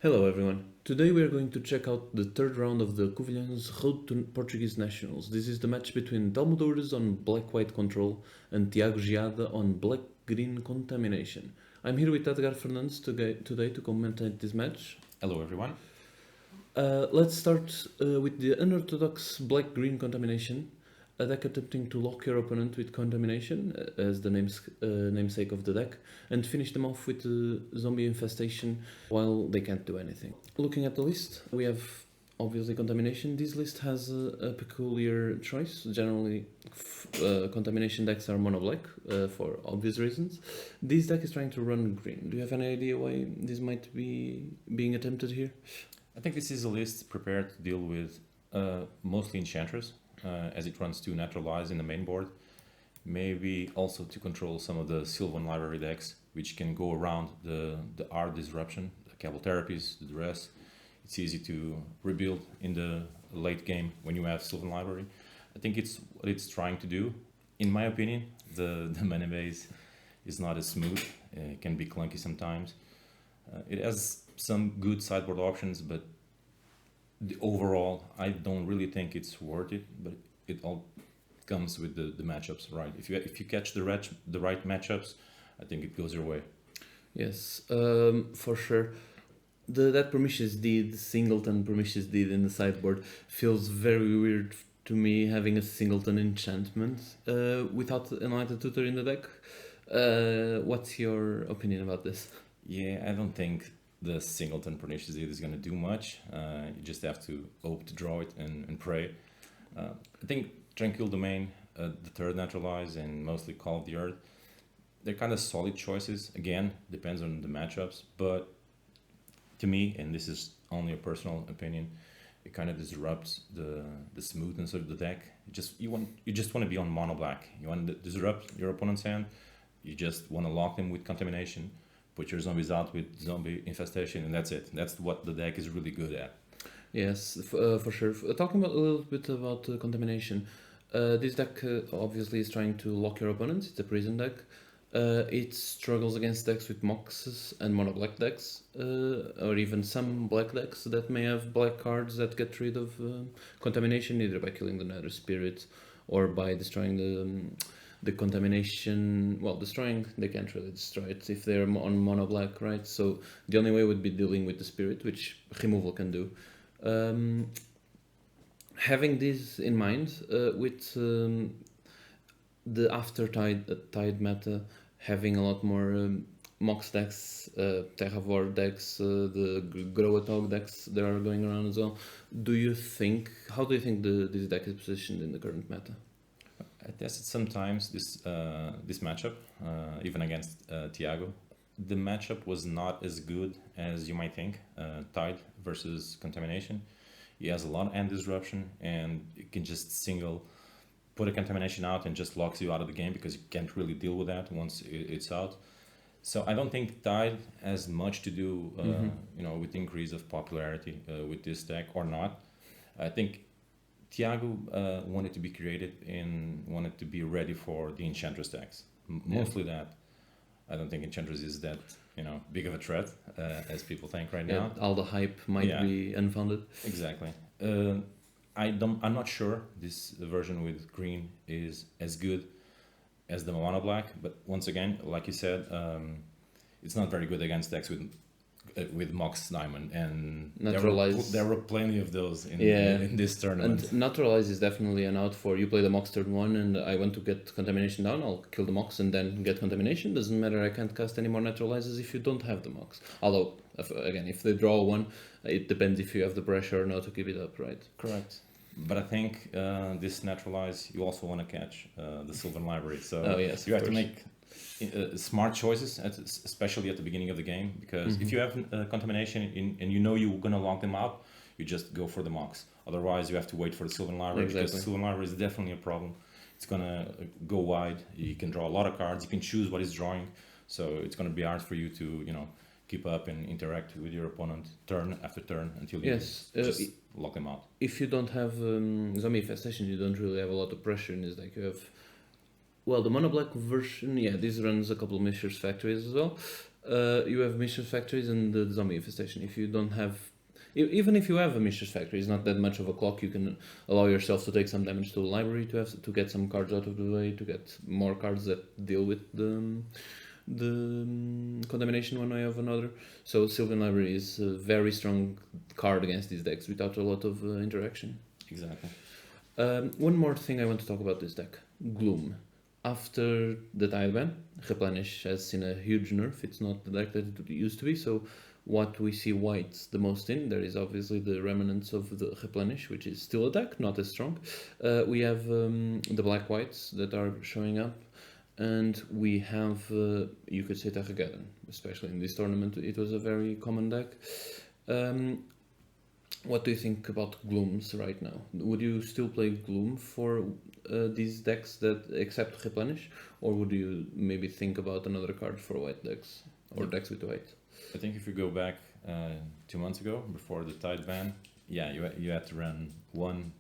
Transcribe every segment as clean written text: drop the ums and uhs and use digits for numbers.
Hello everyone. Today we are going to check out the third round of the Covilhã's Road to Portuguese Nationals. This is the match between Dalmodores on black-white Controll and Tiago Giada on black-green Contamination. I'm here with Edgar Fernandes today to commentate this match. Hello everyone. Let's start with the unorthodox black-green Contamination, a deck attempting to lock your opponent with Contamination, as the namesake of the deck, and finish them off with Zombie Infestation while they can't do anything. Looking at the list, we have obviously Contamination. This list has a peculiar choice. Generally, Contamination decks are mono-black for obvious reasons. This deck is trying to run green. Do you have any idea why this might be being attempted here? I think this is a list prepared to deal with mostly Enchantress, as it runs 2 Naturalize in the main board. Maybe also to control some of the Sylvan Library decks, which can go around the Art Disruption, the Cabal Therapies, the Duress. It's easy to rebuild in the late game when you have Sylvan Library. I think it's what it's trying to do. In my opinion, the mana base is not as smooth. It can be clunky sometimes. It has some good sideboard options, but overall, I don't really think it's worth it. But it all comes with the matchups, right? If you catch the right matchups, I think it goes your way. Yes, for sure. That Promiscuous Deed, Singleton Promiscuous Deed in the sideboard feels very weird to me, having a Singleton enchantment without an Enlightened Tutor in the deck. What's your opinion about this? Yeah, I don't think the Singleton Pernicious Deed is going to do much. You just have to hope to draw it and pray. I think Tranquil Domain, the third Naturalize, and mostly Call of the Earth, they're kind of solid choices. Again, depends on the matchups, but to me, and this is only a personal opinion, it kind of disrupts the smoothness of the deck. You just want to be on mono black. You want to disrupt your opponent's hand. You just want to lock them with Contamination, put your zombies out with Zombie Infestation, and that's it. That's what the deck is really good at. Yes, for sure. Talking about a little bit about Contamination, this deck obviously is trying to lock your opponent. It's a prison deck. It struggles against decks with Moxes and mono black decks, or even some black decks that may have black cards that get rid of Contamination, either by killing the Nether Spirit or by destroying the Contamination. Well, destroying, they can't really destroy it if they're on mono black, right? So the only way would be dealing with the Spirit, which removal can do. Having this in mind, with the after tide meta having a lot more Mox decks, Terravor decks, the Groatog decks that are going around as well, how do you think this deck is positioned in the current meta? I tested sometimes this matchup, even against Tiago. The matchup was not as good as you might think. Tide versus Contamination. He has a lot of end disruption, and you can just put a Contamination out and just locks you out of the game because you can't really deal with that once it's out. So I don't think Tide has much to do, with the increase of popularity with this deck or not. I think Tiago wanted to be creative and wanted to be ready for the Enchantress decks. Mostly that. I don't think Enchantress is that big of a threat as people think right now. All the hype might be unfounded. Exactly. I'm not sure this version with green is as good as the mono black, but once again, like you said, it's not very good against decks with Mox Diamond, and there were plenty of those in this tournament. And Naturalize is definitely an out for you play the Mox turn 1 and I want to get Contamination down, I'll kill the Mox and then get Contamination. Doesn't matter, I can't cast any more Naturalizes if you don't have the Mox. Although, again, if they draw one, it depends if you have the pressure or not to keep it up, right? Correct. But I think this Naturalize, you also want to catch the Sylvan Library. So you have to make smart choices, especially at the beginning of the game, because if you have Contamination and you know you're going to lock them out, you just go for the Mox. Otherwise, you have to wait for the Sylvan Library, because the Sylvan Library is definitely a problem. It's going to go wide. You can draw a lot of cards. You can choose what it's drawing. So it's going to be hard for you to, keep up and interact with your opponent turn after turn until you just lock them out. If you don't have Zombie Infestation, you don't really have a lot of pressure in this deck. You have, the mono black version, this runs a couple of Mishra's Factories as well. You have Mistress Factories and the Zombie Infestation. If you don't have, even if you have a Mistress Factory, it's not that much of a clock. You can allow yourself to take some damage to the library to get some cards out of the way, to get more cards that deal with the contamination one way or another. So Sylvan Library is a very strong card against these decks without a lot of interaction. Exactly. One more thing I want to talk about this deck, Gloom. After the Tide Ban, Replenish has seen a huge nerf. It's not the deck that it used to be, so what we see white the most in, there is obviously the remnants of the Replenish, which is still a deck, not as strong. We have the black whites that are showing up, and we have, you could say, Terragathon, especially in this tournament. It was a very common deck. What do you think about Glooms right now? Would you still play Gloom for these decks that accept Replenish, or would you maybe think about another card for white decks, or decks with white? I think if you go back 2 months ago, before the Tide ban, yeah, you had to run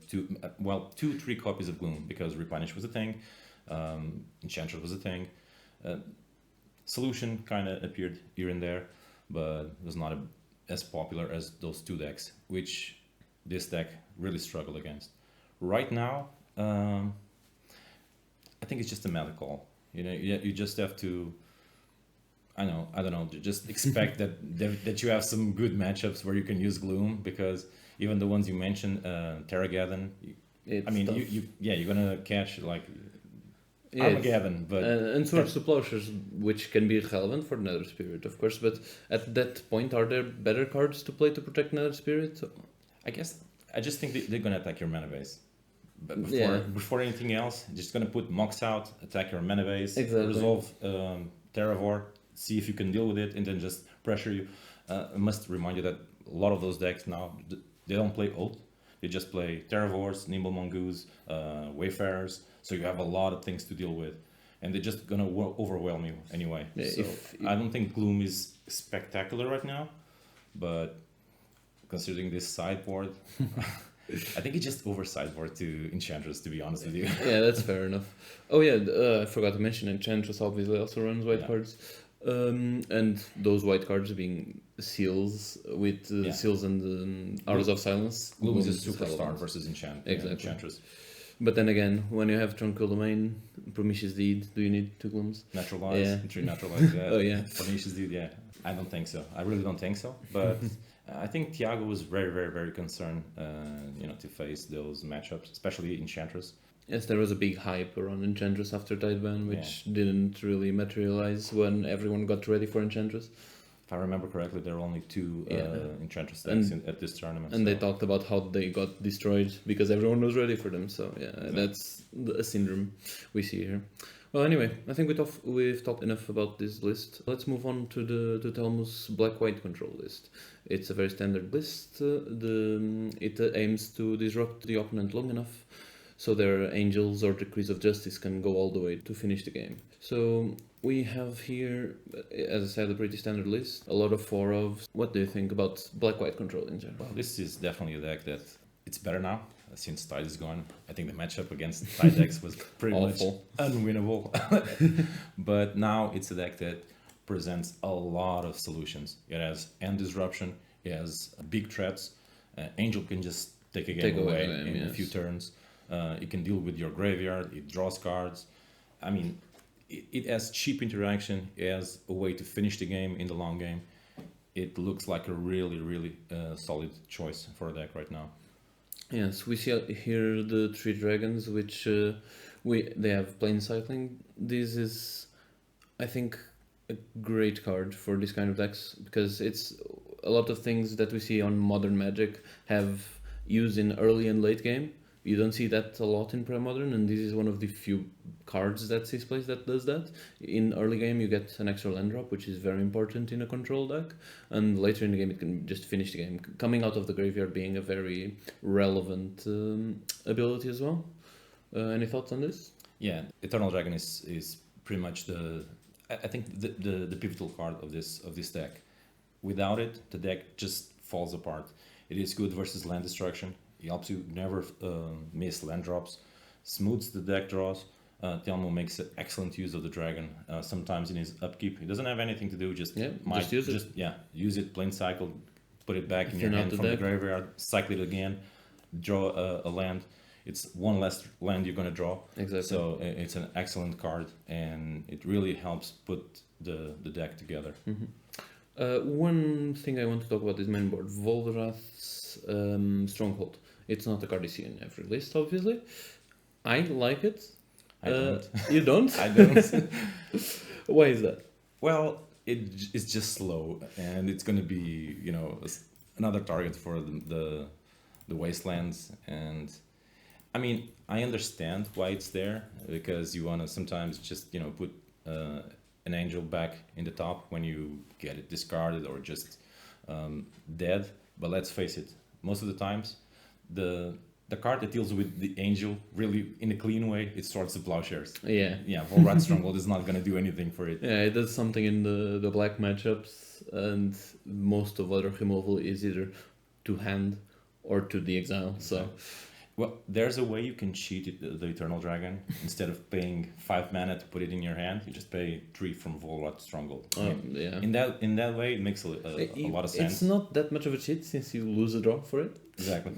2, 3 copies of Gloom, because Replenish was a thing, Enchantress was a thing. Solution kind of appeared here and there, but was not as popular as those 2 decks, which this deck really struggled against. Right now, I think it's just a meta call. You know, you just have to, I don't know, just expect that you have some good matchups where you can use Gloom, because even the ones you mentioned, Terragathon, you're gonna catch like Armageddon, but and Swords to Plowshares, which can be relevant for Nether Spirit, of course. But at that point, are there better cards to play to protect Nether Spirit? I just think they're gonna attack your mana base. But before anything else, just gonna put Mox out, attack your mana base, resolve Terravor, see if you can deal with it, and then just pressure you. I must remind you that a lot of those decks now, they don't play ult. They just play Terravors, Nimble Mongoose, Wayfarers. So you have a lot of things to deal with, and they're just gonna overwhelm you anyway. Yeah, so I don't think Gloom is spectacular right now, but considering this sideboard, I think it's just over sideboard to Enchantress, to be honest with you. Yeah, that's fair enough. Oh yeah, I forgot to mention Enchantress obviously also runs white cards. And those white cards being seals with seals and Hours of Silence. Gloom is a superstar versus Enchantress. But then again, when you have Tranquil Domain, Promiscuous Deed, do you need 2 Glooms? Naturalize, 3 Naturalize, yeah. Oh yeah. Promiscuous Deed, yeah. I don't think so. I really don't think so. But I think Thiago was very, very, very concerned, to face those matchups, especially Enchantress. Yes, there was a big hype around Enchantress after Tideban, which didn't really materialize when everyone got ready for Enchantress. If I remember correctly, there were only 2 Enchantress decks at this tournament. And they talked about how they got destroyed because everyone was ready for them. So that's a syndrome we see here. Well, anyway, I think we've talked enough about this list. Let's move on to the Telmus Black-White Control list. It's a very standard list. It aims to disrupt the opponent long enough so their Angels or Decrees of Justice can go all the way to finish the game. So we have here, as I said, a pretty standard list. A lot of 4-ofs. What do you think about Black-White Control in general? Well, this is definitely a deck that it's better now since Tide is gone. I think the matchup against Tide decks was pretty much unwinnable. But now it's a deck that presents a lot of solutions. It has End Disruption, it has big threats. Angel can just take a game away in a few turns. It can deal with your graveyard, it draws cards. I mean, it has cheap interaction, it has a way to finish the game in the long game. It looks like a really, really solid choice for a deck right now. Yes, we see here the 3 dragons, which they have plane cycling. This is, I think, a great card for this kind of decks, because it's a lot of things that we see on Modern Magic have used in early and late game. You don't see that a lot in Pre-Modern, and this is one of the few cards that sees plays that does that. In early game, you get an extra land drop, which is very important in a control deck, and later in the game, it can just finish the game. Coming out of the graveyard being a very relevant ability as well. Any thoughts on this? Yeah, Eternal Dragon is pretty much I think the pivotal card of this deck. Without it, the deck just falls apart. It is good versus land destruction. It helps you never miss land drops, smooths the deck draws, Telmo makes excellent use of the dragon. Sometimes in his upkeep, he doesn't have anything to do. Just use it. Use it, plain cycle, put it back in Thin your out hand the from the deck. graveyard, cycle it again, draw a land. It's one less land you're gonna draw. Exactly. So it's an excellent card, and it really helps put the deck together. One thing I want to talk about is mainboard. Volrath's Stronghold. It's not a card you see in every list, obviously. I like it. I don't. You don't? I don't. Why is that? Well, it's just slow, and it's going to be, another target for the wastelands. And I mean, I understand why it's there, because you want to sometimes just put an angel back in the top when you get it discarded or just dead. But let's face it, most of the times the card that deals with the angel really in a clean way, it sorts the plowshares. Yeah. Volrath Stronghold is not going to do anything for it. Yeah, it does something in the black matchups, and most of other removal is either to hand or to the exile. So, well, there's a way you can cheat the Eternal Dragon. Instead of paying 5 mana to put it in your hand, you just pay 3 from Volrath Stronghold. yeah. In that way, it makes a lot of sense. It's not that much of a cheat since you lose a draw for it. Exactly.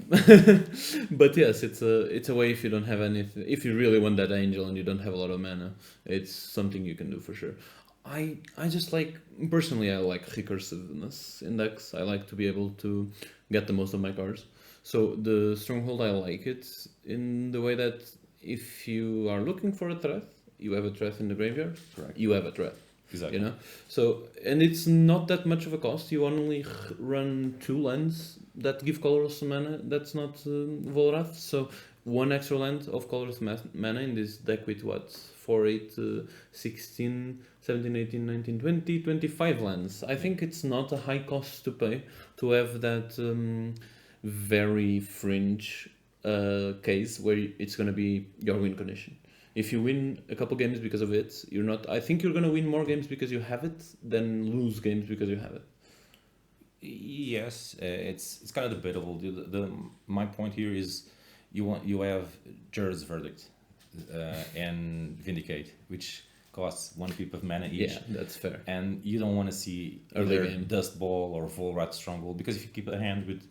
But yes, it's a way if you don't have anything. If you really want that angel and you don't have a lot of mana, it's something you can do for sure. I just personally I like recursiveness in decks. I like to be able to get the most of my cards. So the Stronghold, I like it in the way that if you are looking for a threat, you have a threat in the graveyard. Correct. You have a threat. Exactly. So, and it's not that much of a cost. You only run 2 lands that give colorless mana. That's not Volrath. So 1 extra land of colorless mana in this deck with 4, 8, 16, 17, 18, 19, 20, 25 lands. I think it's not a high cost to pay to have that very fringe case where it's going to be your win condition. If you win a couple games because of it, you're not. I think you're going to win more games because you have it than lose games because you have it. Yes, it's kind of debatable. My point here is you have Jared's Verdict and Vindicate, which costs 1 pip of mana each. Yeah, that's fair. And you don't want to see either Dust Ball or Volrath Stronghold, because if you keep a hand with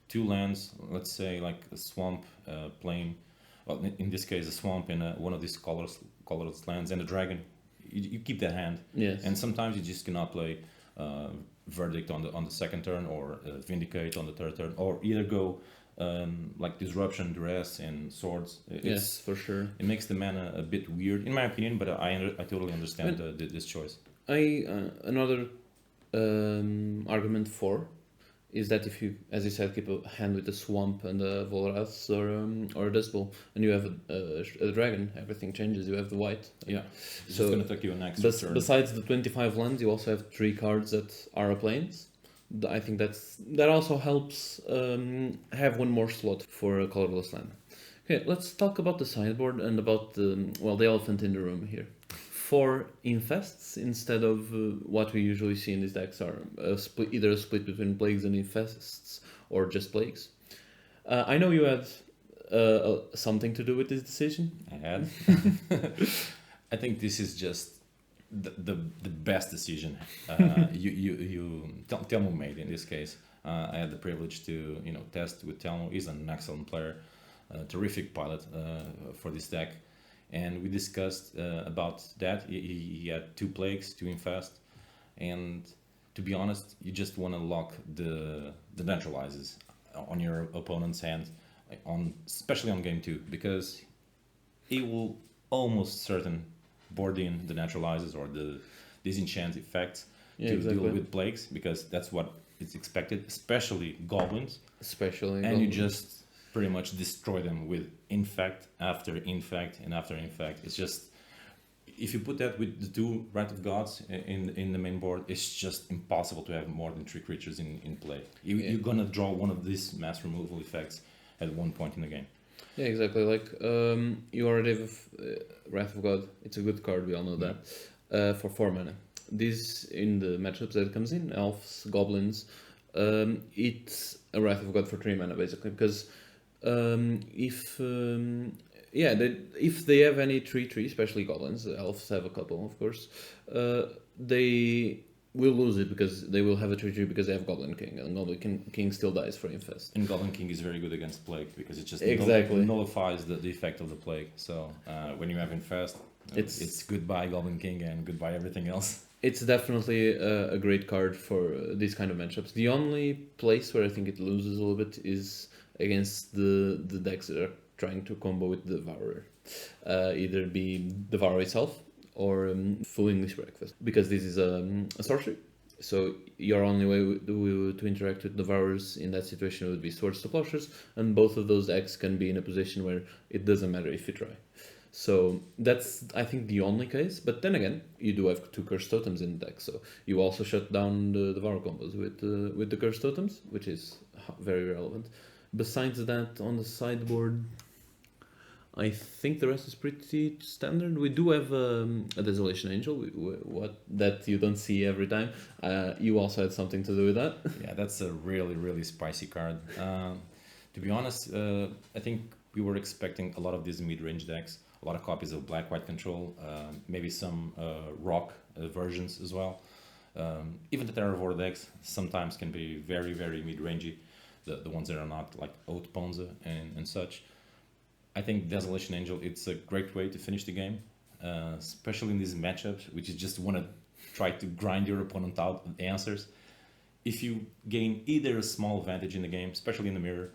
2 lands, let's say like a swamp, plain. Well, in this case, a swamp and one of these colorless lands and a dragon, you keep that hand. Yes. And sometimes you just cannot play Verdict on the second turn, or Vindicate on the third turn, or either go like Disruption, Duress, and Swords. Yes, for sure. It makes the mana a bit weird, in my opinion, but I totally understand this choice. Another argument for is that if you, as you said, keep a hand with a swamp and a Volrath or a Dust Bowl, and you have a dragon, everything changes. You have the white. Yeah, it's just going to take you an extra turn. Besides the 25 lands, you also have 3 cards that are planes. I think that also helps have 1 more slot for a colorless land. Okay, let's talk about the sideboard and about the elephant in the room here. 4 infests instead of what we usually see in these decks are either a split between plagues and infests or just plagues. I know you had something to do with this decision. I had. I think this is just the best decision Telmo made in this case. I had the privilege to test with Telmo. He's an excellent player, terrific pilot for this deck. And we discussed about that. He had 2 plagues, 2 infest, and to be honest, you just want to lock the neutralizes on your opponent's hand, especially on game 2, because it will almost certain board in the neutralizes or the disenchant effects deal with plagues, because that's what is expected, especially goblins. And you just pretty much destroy them with infect after infect and after infect. It's just, if you put that with the 2 Wrath of Gods in the main board, it's just impossible to have more than 3 creatures in play. You're gonna draw one of these mass removal effects at one point in the game. Yeah, exactly. Like you already have Wrath of God. It's a good card. We all know that. For 4 mana. This in the matchups that it comes in, elves, goblins. It's a Wrath of God for 3 mana basically, because if yeah, if they have any 3/3, especially goblins, elves have a couple, of course. They will lose it because they will have a 3/3 because they have Goblin King, and King still dies for Infest. And Goblin King is very good against Plague because it just Exactly. nullifies the effect of the Plague. So when you have Infest, it's goodbye Goblin King and goodbye everything else. It's definitely a great card for these kind of matchups. The only place where I think it loses a little bit is against the decks that are trying to combo with Devourer. Either be Devourer itself or Full English Breakfast. Because this is a sorcery, so your only way to interact with Devourers in that situation would be Swords to Plowshares, and both of those decks can be in a position where it doesn't matter if you try. So that's, I think, the only case. But then again, you do have 2 Cursed Totems in the deck, so you also shut down the Devour combos with the Cursed Totems, which is very relevant. Besides that, on the sideboard, I think the rest is pretty standard. We do have a Desolation Angel, what that you don't see every time. You also had something to do with that. Yeah, that's a really, really spicy card. To be honest, I think we were expecting a lot of these mid-range decks, a lot of copies of Black-White Control, maybe some Rock versions as well. Even the Terravore decks sometimes can be very, very mid-rangey, the ones that are not like Oath Ponza and such. I think Desolation Angel, it's a great way to finish the game, especially in these matchups, which you just want to try to grind your opponent out with answers. If you gain either a small advantage in the game, especially in the mirror,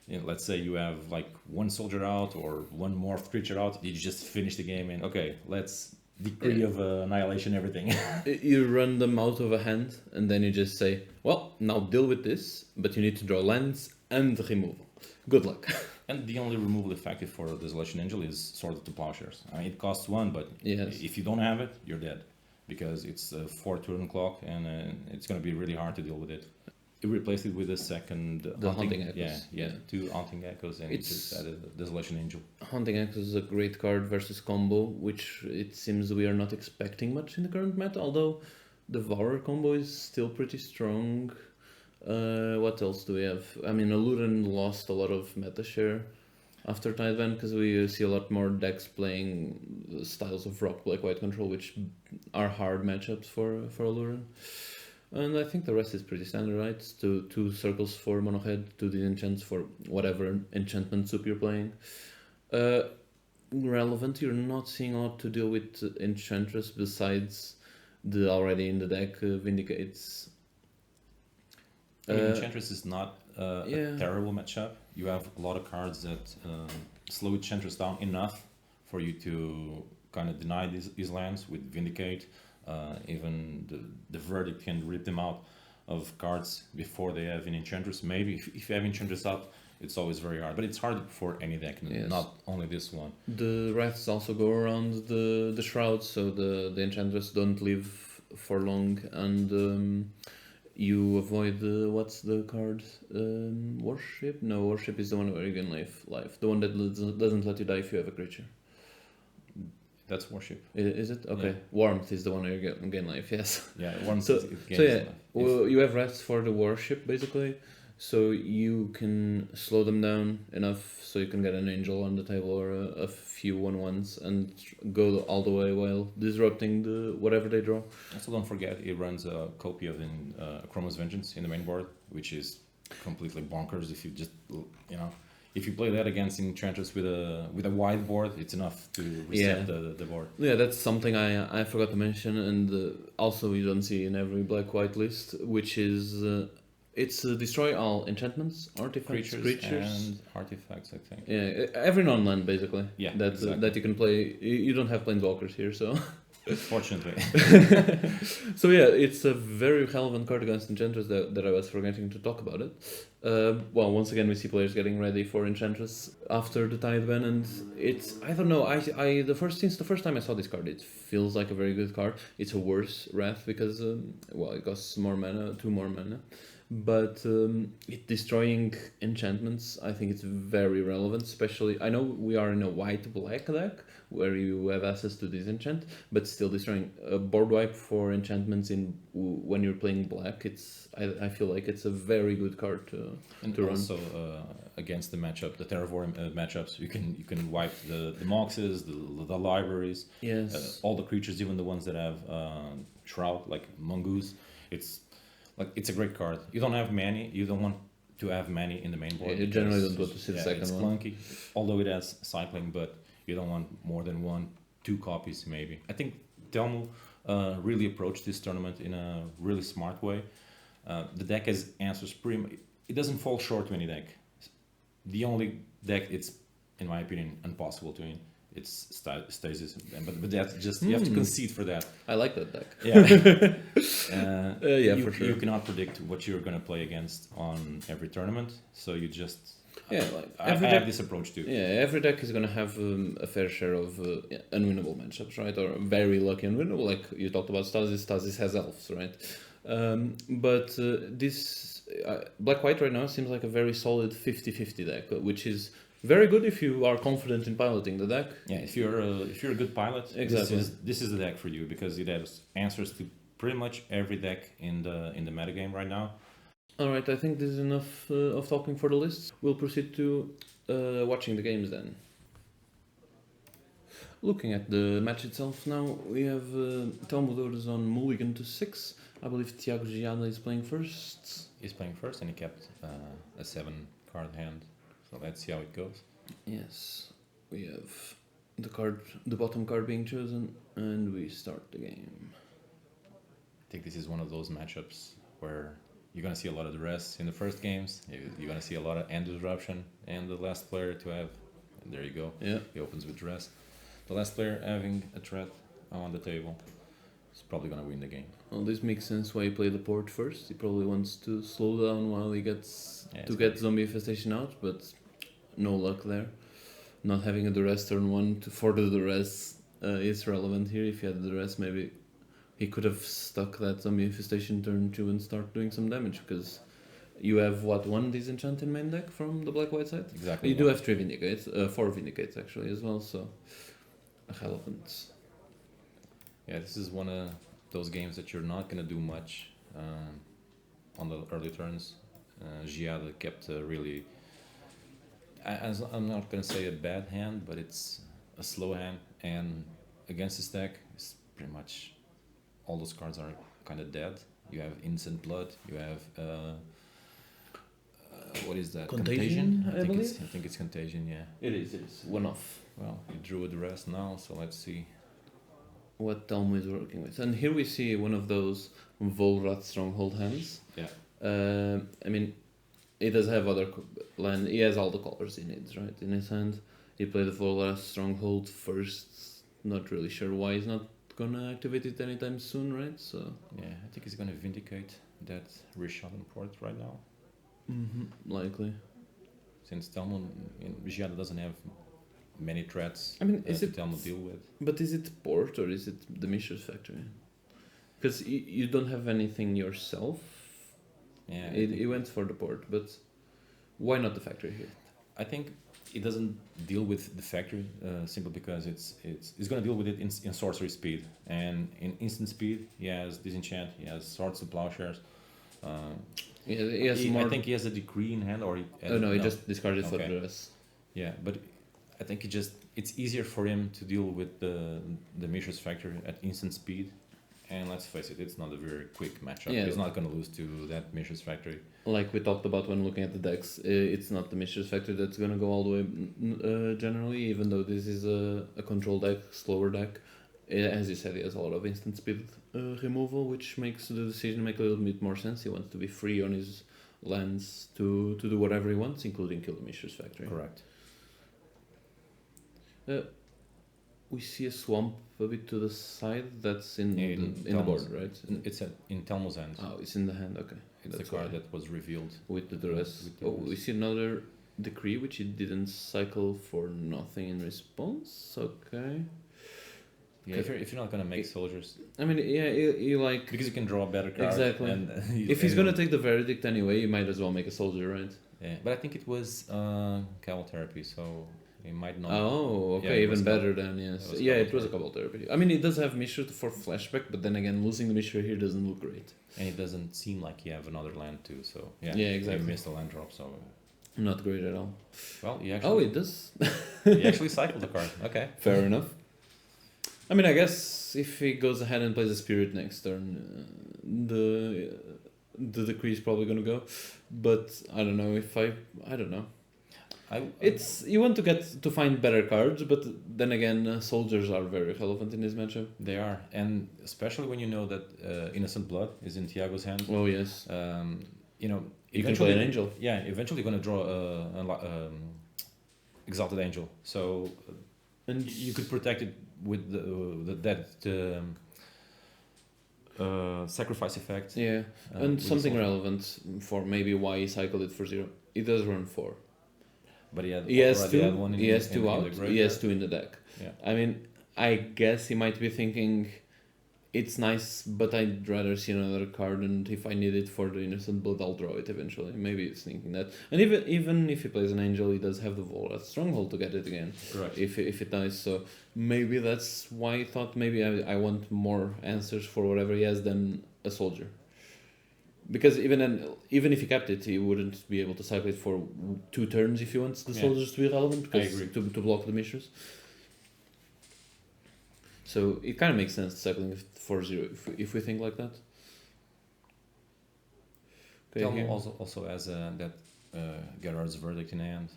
let's say you have like 1 soldier out or 1 morphed creature out, you just finish the game and okay, let's decree of annihilation everything. You run them out of a hand and then you just say, well, now deal with this, but you need to draw lands and removal. Good luck. And the only removal effective for Desolation Angel is Sword to Plowshares. I mean, it costs 1, but yes, if you don't have it, you're dead. Because it's a 4-turn clock and it's going to be really hard to deal with it. You replaced it with a second Hunting Echoes. Yeah, 2 Hunting Echoes and It's just added Desolation Angel. Hunting Echoes is a great card versus combo, which it seems we are not expecting much in the current meta, although the Devourer combo is still pretty strong. What else do we have? I mean, Aluren lost a lot of meta share after Tidevan because we see a lot more decks playing the styles of Rock, Black-White Control, which are hard matchups for Aluren. And I think the rest is pretty standard, right? Two circles for mono head, 2 disenchants for whatever enchantment soup you're playing. Relevant, you're not seeing a lot to deal with Enchantress besides the already in the deck Vindicates. I mean, Enchantress is not a terrible matchup. You have a lot of cards that slow Enchantress down enough for you to kind of deny these lands with Vindicate. Even the Verdict can rip them out of cards before they have an Enchantress. Maybe if you have Enchantress out, it's always very hard. But it's hard for any deck, not only this one. The Wraths also go around the Shrouds, so the Enchantress don't live for long, and you avoid what's the card? Worship? No, Worship is the one where you gain life. The one that doesn't let you die if you have a creature. That's Worship. Is it? Okay. Yeah. Warmth is the one where you gain life, yes. Yeah, Warmth gains life. Well, you have Wraths for the Worship, basically. So you can slow them down enough so you can get an Angel on the table or a few 1/1s and go all the way while disrupting whatever they draw. Also, don't forget it runs a copy of Chroma's Vengeance in the main board, which is completely bonkers. If you just if you play that against Enchantress with a wide board, it's enough to reset the board. Yeah, that's something I forgot to mention, and also you don't see in every Black-White list, which is. It's destroy all enchantments, artifacts, creatures, and artifacts. I think. Yeah, every non-land basically. Yeah, that you can play. You don't have planeswalkers here, so. Fortunately. So yeah, it's a very relevant card against Enchantress that I was forgetting to talk about it. Well, once again we see players getting ready for Enchantress after the Tidevan, and it's I don't know. The first time I saw this card, it feels like a very good card. It's a worse Wrath because it costs more mana, 2 more mana. but it destroying enchantments, I think it's very relevant. Especially, I know we are in a white-black deck where you have access to disenchant, but still destroying a board wipe for enchantments when you're playing black. I feel like it's a very good card to run. Also against the matchup, the Terraform matchups, you can wipe the Moxes, the libraries, Yes. all the creatures, even the ones that have Shroud, like Mongoose. It's a great card. You don't have many. You don't want to have many in the main board. You generally don't want to see the second it's one. clunky, although it has cycling, but you don't want more than 1-2 copies maybe. I think Telmu really approached this tournament in a really smart way. The deck has answers it doesn't fall short to any deck. The only deck it's, in my opinion, impossible to win, it's Stasis, but that's just, you have to concede for that. I like that deck. Yeah. For sure. You cannot predict what you're going to play against on every tournament, so you just... I have this approach too. Yeah, every deck is going to have a fair share of unwinnable matchups, right? Or very lucky unwinnable, like you talked about Stasis. Stasis has elves, right? But this Black-White right now seems like a very solid 50-50 deck, which is very good if you are confident in piloting the deck. Yeah, if you're a good pilot, exactly. This is the deck for you, because it has answers to pretty much every deck in the metagame right now. All right, I think this is enough of talking for the lists. We'll proceed to watching the games then. Looking at the match itself now, we have Telmodores on Mulligan to 6. I believe Thiago Giada is playing first. He's playing first, and he kept a 7-card hand. So let's see how it goes. Yes, we have the bottom card being chosen, and we start the game. I think this is one of those matchups where you're going to see a lot of duress in the first games. You're going to see a lot of end disruption, and the last player to have, and there you go. Yeah. He opens with duress. The last player having a threat on the table is probably going to win the game. Well, this makes sense why he played the port first. He probably wants to slow down while he gets get zombie infestation out, but no luck there. Not having a duress turn 1 for the duress is relevant here. If he had the duress, maybe he could have stuck that zombie infestation turn 2 and start doing some damage, because you have one disenchant in main deck from the black-white side? Exactly. You do have 3 Vindicates, 4 Vindicates actually as well, so relevant. Yeah, this is one of those games that you're not going to do much on the early turns. Giada kept a really... I'm not going to say a bad hand, but it's a slow hand, and against this deck, it's pretty much all those cards are kind of dead. You have Instant Blood, you have... what is that? Contagion, I believe? I think it's Contagion, yeah. It is. One off. Well, you drew the rest now, so let's see what Telmo is working with. And here we see one of those Volrath Stronghold hands. Yeah. I mean, he does have other land. He has all the colors he needs, right, in his hand. He played the Volrath Stronghold first. Not really sure why he's not gonna activate it anytime soon, right? So yeah, I think he's gonna Vindicate that Rishadan port right now. Likely. Since Telmo in Giada doesn't have many threats, I mean, to Telmo deal with. But is it port or is it the Mishra's factory? Because you don't have anything yourself. Yeah, he went for the port, but why not the factory here? I think it doesn't deal with the factory simply because it's going to deal with it in sorcery speed, and in instant speed he has disenchant, he has swords to plowshares. He has more... I think he has a decree in hand, or he just discarded for the rest. Yeah, but I think it's easier for him to deal with the Mishra's factory at instant speed. And let's face it, it's not a very quick matchup. Yeah. He's not going to lose to that Mishra's factory. Like we talked about when looking at the decks, it's not the Mishra's factory that's going to go all the way generally, even though this is a control deck, slower deck. As you said, he has a lot of instant speed removal, which makes the decision make a little bit more sense. He wants to be free on his lands to do whatever he wants, including kill the Mishra's factory. Correct. We see a swamp a bit to the side. That's in the board, right? It's in Telmo's hand. Oh, it's in the hand. Okay, it's the card that was revealed with the duress. We see another decree, which it didn't cycle for nothing in response. Okay. Yeah, if you're not gonna make soldiers, I mean, yeah, you like because you can draw a better card. exactly. And If he's gonna take the verdict anyway, you might as well make a soldier, right? Yeah, but I think it was Camel Therapy, so it might not. Oh, okay, Yeah, it even was better Cobalt. then, yes. It was Yeah, Cobalt it was a Therapy. Cobalt Therapy. I mean, it does have Mishra for flashback, but then again, losing the Mishra here doesn't look great. And it doesn't seem like you have another land too, so yeah. Yeah, exactly. You missed a land drop, so Not great at all. well, you Oh, actually it does. you actually cycled the card. Okay. Fair enough. I mean, I guess if he goes ahead and plays a Spirit next turn, the decree is probably gonna go. But I don't know if I don't know. It's you want to get to find better cards, but then again, soldiers are very relevant in this matchup. They are, and especially when you know that Innocent Blood is in Thiago's hand. Oh yes. You know, You can play an angel. Yeah, eventually you're gonna draw Exalted Angel. So, and you could protect it with sacrifice effect. Yeah, and something relevant for maybe why he cycled it for 0. He does run 4. But he has already two. had one He has 2 in out. the He graveyard. has 2 in the deck. Yeah. I mean, I guess he might be thinking, it's nice, but I'd rather see another card, and if I need it for the Innocent Blood, I'll draw it eventually. Maybe he's thinking that. And even if he plays an angel, he does have the Vol Stronghold to get it again. Correct. If it dies, so maybe that's why he thought maybe I want more answers for whatever he has than a soldier. Because even if he kept it, he wouldn't be able to cycle it for 2 turns if he wants the soldiers to be relevant. Because I agree. To block the Mishras. So it kind of makes sense cycling it for 0 if we think like that. Okay, Telmo here. also has that Gerard's verdict in hand,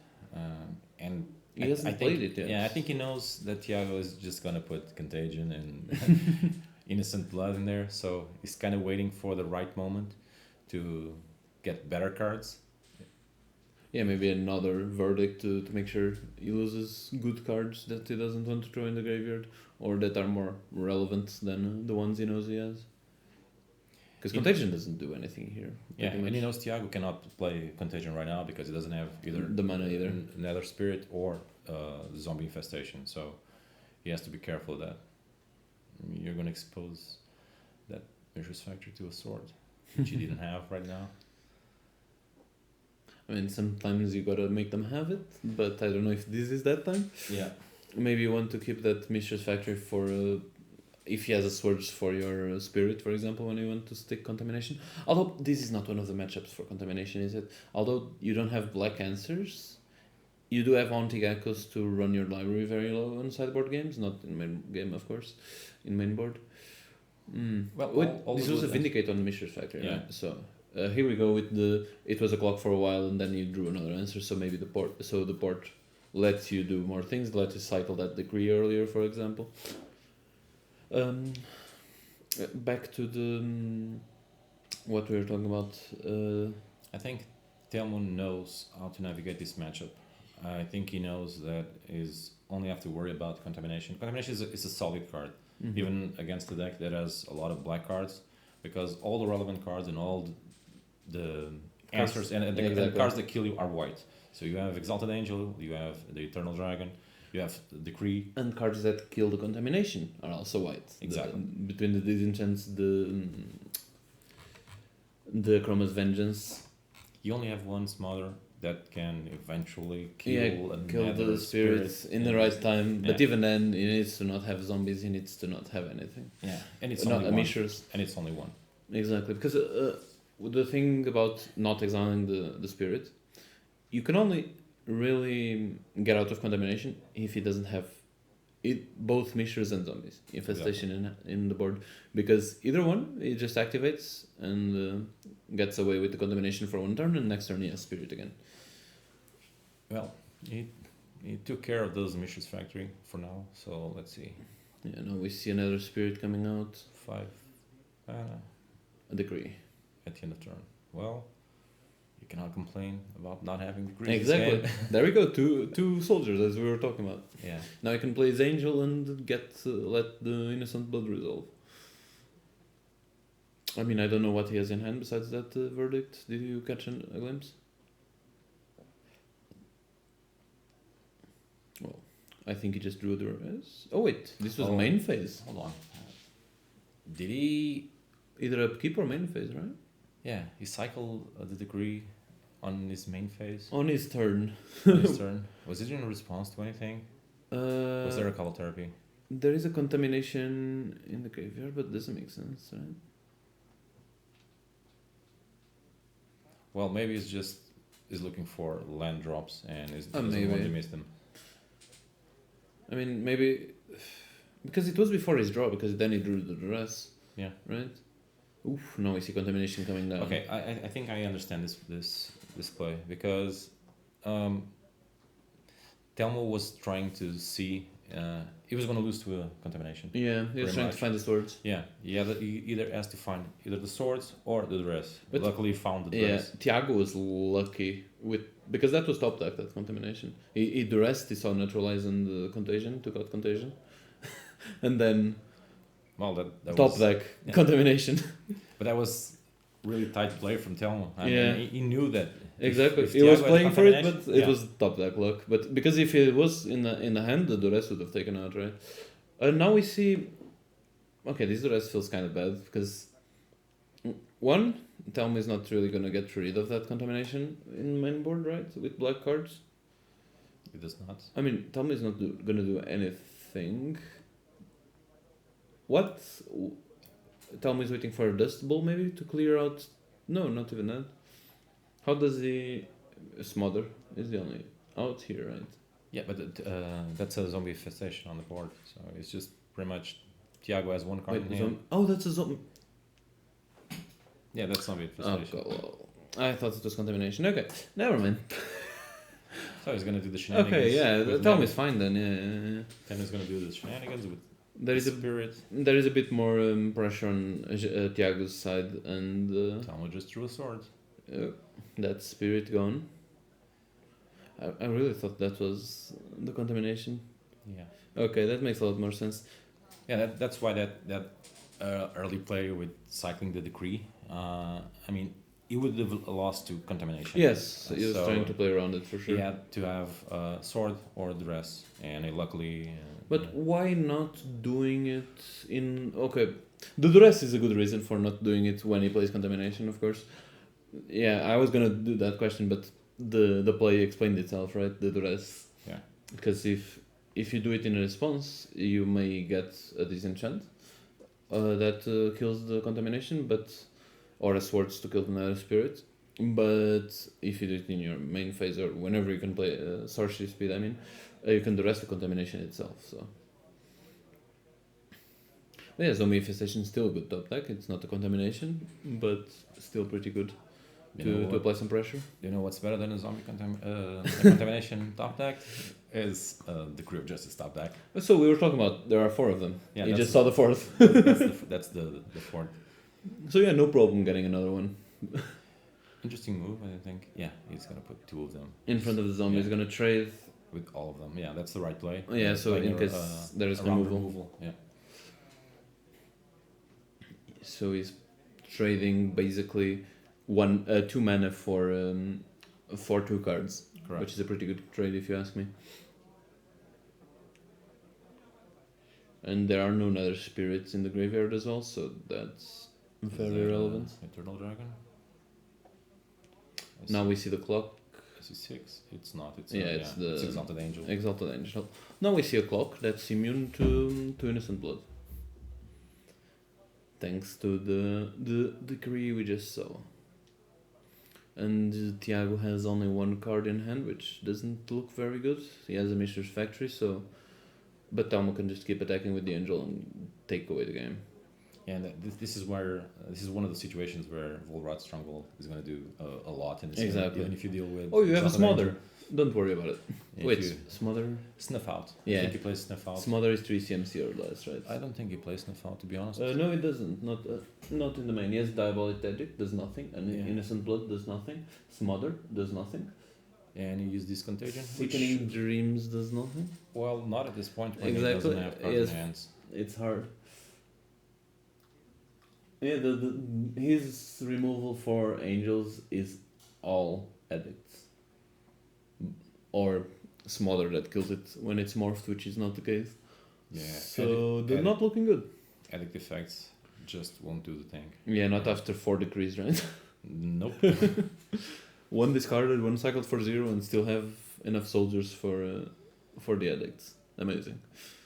and He hasn't played it yet. Yeah, I think he knows that Thiago is just gonna put Contagion and Innocent Blood in there, so he's kind of waiting for the right moment to get better cards. Yeah, maybe another verdict to make sure he loses good cards that he doesn't want to throw in the graveyard, or that are more relevant than the ones he knows he has. Because Contagion doesn't do anything here. Yeah, pretty and he much. knows Thiago cannot play Contagion right now because he doesn't have either The mana either. Nether Spirit or Zombie Infestation, so he has to be careful of that. You're going to expose that Mishra's Factory to a sword, which he didn't have right now. I mean, sometimes you gotta make them have it, but I don't know if this is that time. Yeah. Maybe you want to keep that Mishra's Factory for if he has a sword for your spirit, for example, when you want to stick Contamination. Although this is not one of the matchups for Contamination, is it? Although you don't have black answers, you do have Anti-Geckos to run your library very low on sideboard games, not in main game, of course, in main board. Well, all this the was a good Vindicate on the Mishra's Factory, Yeah. right? So here we go with the. It was a clock for a while, and then you drew another answer. So maybe the port lets you do more things. Lets you cycle that decree earlier, for example. Back to the what we were talking about. I think Telmo knows how to navigate this matchup. I think he knows that he's only have to worry about Contamination. Contamination is a solid card, even against the deck that has a lot of black cards, because all the relevant cards and all the answers and the cards that kill you are white. So you have Exalted Angel, you have the Eternal Dragon, you have the Decree. And cards that kill the Contamination are also white. Exactly. Between the Disenchants, the Chroma's Vengeance. You only have one Smother that can eventually kill the spirits in the right time. But even then, he needs to not have zombies. He needs to not have anything. Yeah, and it's not only one. Mishras. And it's only one. Exactly, because the thing about not exiling the spirit, you can only really get out of Contamination if he doesn't have both Mishras and zombies infestation in the board, because either one he just activates and gets away with the Contamination for one turn, and next turn he has spirit again. Well, he took care of those Mishra's Factory for now, so let's see. Yeah, now we see another spirit coming out. 5 A decree. at the end of turn. Well, you cannot complain about not having Decree. Exactly. There we go. Two soldiers, as we were talking about. Yeah. Now you can play his angel and let the Innocent Blood resolve. I mean, I don't know what he has in hand besides that verdict. Did you catch a glimpse? Well, I think he just drew the rest. Oh wait, this was Oh. main phase. Hold on. Did he? Either upkeep or main phase, right? Yeah, he cycled the decree on his main phase. On his turn. On his turn. Was it in response to anything? Was there Uh, a color therapy? there is a contamination in the graveyard, but doesn't make sense, right? Well, maybe it's just is looking for land drops and is doesn't Maybe. want to miss them. I mean, maybe because it was before his draw, because then he drew the dress. Yeah. Right. Oof! Now we see contamination coming down. Okay, I think I understand this play because Telmo was trying to see he was going to lose to a contamination. Yeah, he was Pretty trying much. to find the swords. Yeah, he either has to find either the swords or the dress. But- Luckily, he found the Yeah, dress. Tiago was lucky with because that was top deck, that contamination. He duressed, he saw neutralize and contagion, took out contagion, and then Well, that top was, deck yeah. contamination. but that was really tight play from Telmo. I Yeah. mean, he knew that. Exactly, if he was Thiago had playing for it, but contamination- it yeah. was top deck luck. But because if it was in the hand, the duress would have taken out, right? Now we see. Okay, this duress feels kind of bad because one, Telmo is not really gonna get rid of that contamination in main board, right? With black cards. It does not. I mean, Tom is not gonna do anything. What? Tom is waiting for a dust bowl maybe to clear out. No, not even that. How does he smother? Is the only out here, right? Yeah, but that's a zombie infestation on the board, so it's just pretty much Tiago has one card in hand. Oh, that's a zombie. Yeah, that's zombie Oh, infestation. God, well, I thought it was contamination. Okay, never mind. So he's gonna do the shenanigans. Okay, yeah, with Tom Ned. is fine then. Yeah. Then he's gonna do the shenanigans with There is a spirit. there is a bit more pressure on Tiago's side, and Telmo just drew a sword. that spirit gone. I really thought that was the contamination. Yeah. Okay, that makes a lot more sense. Yeah, that's why that early play with cycling the decree. I mean, he would have lost to contamination. Yes, he was So trying to play around it for He sure. had to have sword or dress, and he luckily. But why not doing it in... Okay, the duress is a good reason for not doing it when he plays contamination, of course. Yeah, I was gonna do that question, but the play explained itself, right? The duress. Yeah. Because if you do it in response, you may get a disenchant that kills the contamination, but or a swords to kill another spirit. But if you do it in your main phase or whenever you can play sorcery speed, I mean, you can duress the contamination itself. So. But yeah, zombie infestation is still a good top deck. It's not a contamination, but still pretty good to apply some pressure. You know what's better than a zombie contamination top deck is Decree of Justice top deck. So we were talking about there are 4 of them. Yeah, You that's just saw the 4th. that's the fourth. So yeah, no problem getting another one. Interesting move, I think. Yeah, he's gonna put 2 of them In front of the zombie, he's Yeah. gonna trade. with all of them. Yeah, that's the right play. Yeah, so Playing in case there is around removal. Yeah. So he's trading basically 2 mana for 2 cards, Correct. which is a pretty good trade if you ask me. And there are no other spirits in the graveyard as well, so that's very relevant. Eternal Dragon. Now we see the clock. SC6. It's not. It's It's the it's Exalted Angel. Exalted Angel. Now we see a clock that's immune to innocent blood. Thanks to the decree we just saw. And Tiago has only 1 card in hand, which doesn't look very good. He has a Mistress Factory, so... But Talmo can just keep attacking with the Angel and take away the game. And this is where this is one of the situations where Volrat Stronghold is going to do a lot in this game. Exactly. Even if you deal with. Oh, you have a Exalted Smother. Angel. Don't worry about it. If Wait, you Smother? Snuff Out. Yeah. I think he plays Snuff Out. Smother is 3 CMC or less, right? I don't think he plays Snuff Out, to be honest. No, it doesn't. Not in the main. Yes, Diabolic Tactic does nothing, and Yeah. Innocent Blood does nothing. Smother does nothing. And you use this Contagion. which- Sickening Dreams does nothing. Well, not at this point when he Exactly, doesn't have cards yes. in hands. It's hard. Yeah, his removal for angels is all edicts. Or Smother that kills it when it's morphed, which is not the case. Yeah. So they're not looking good. Addict effects just won't do the thing. Yeah, not after 4 decrees, right? Nope. One discarded, one cycled for 0, and still have enough soldiers for the addicts. Amazing.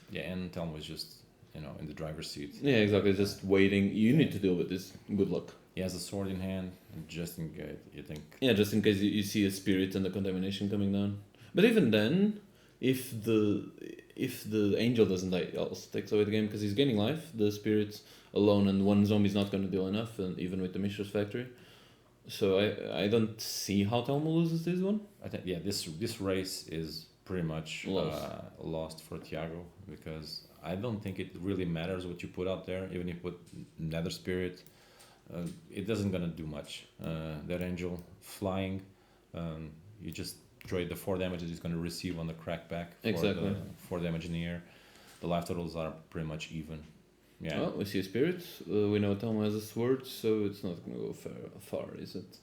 Yeah, and Telmo is just, in the driver's seat. Yeah, exactly. Just waiting. You need to deal with this. Good luck. He has a sword in hand, just in case you think. Yeah, just in case you see a spirit and the contamination coming down. But even then, if the angel doesn't die, it also takes away the game because he's gaining life. The spirit alone and one zombie is not going to deal enough, and even with the Mishra's Factory. So I don't see how Telmo loses this one. I think this race is pretty much lost for Thiago, because I don't think it really matters what you put out there. Even if you put Nether Spirit, it doesn't gonna do much. That angel flying, you just trade the 4 damage that he's gonna receive on the crackback for Exactly. the 4 damage in the air. The life totals are pretty much even. Yeah. Well, we see a spirit. We know Telmo has a sword, so it's not going to go far, is it?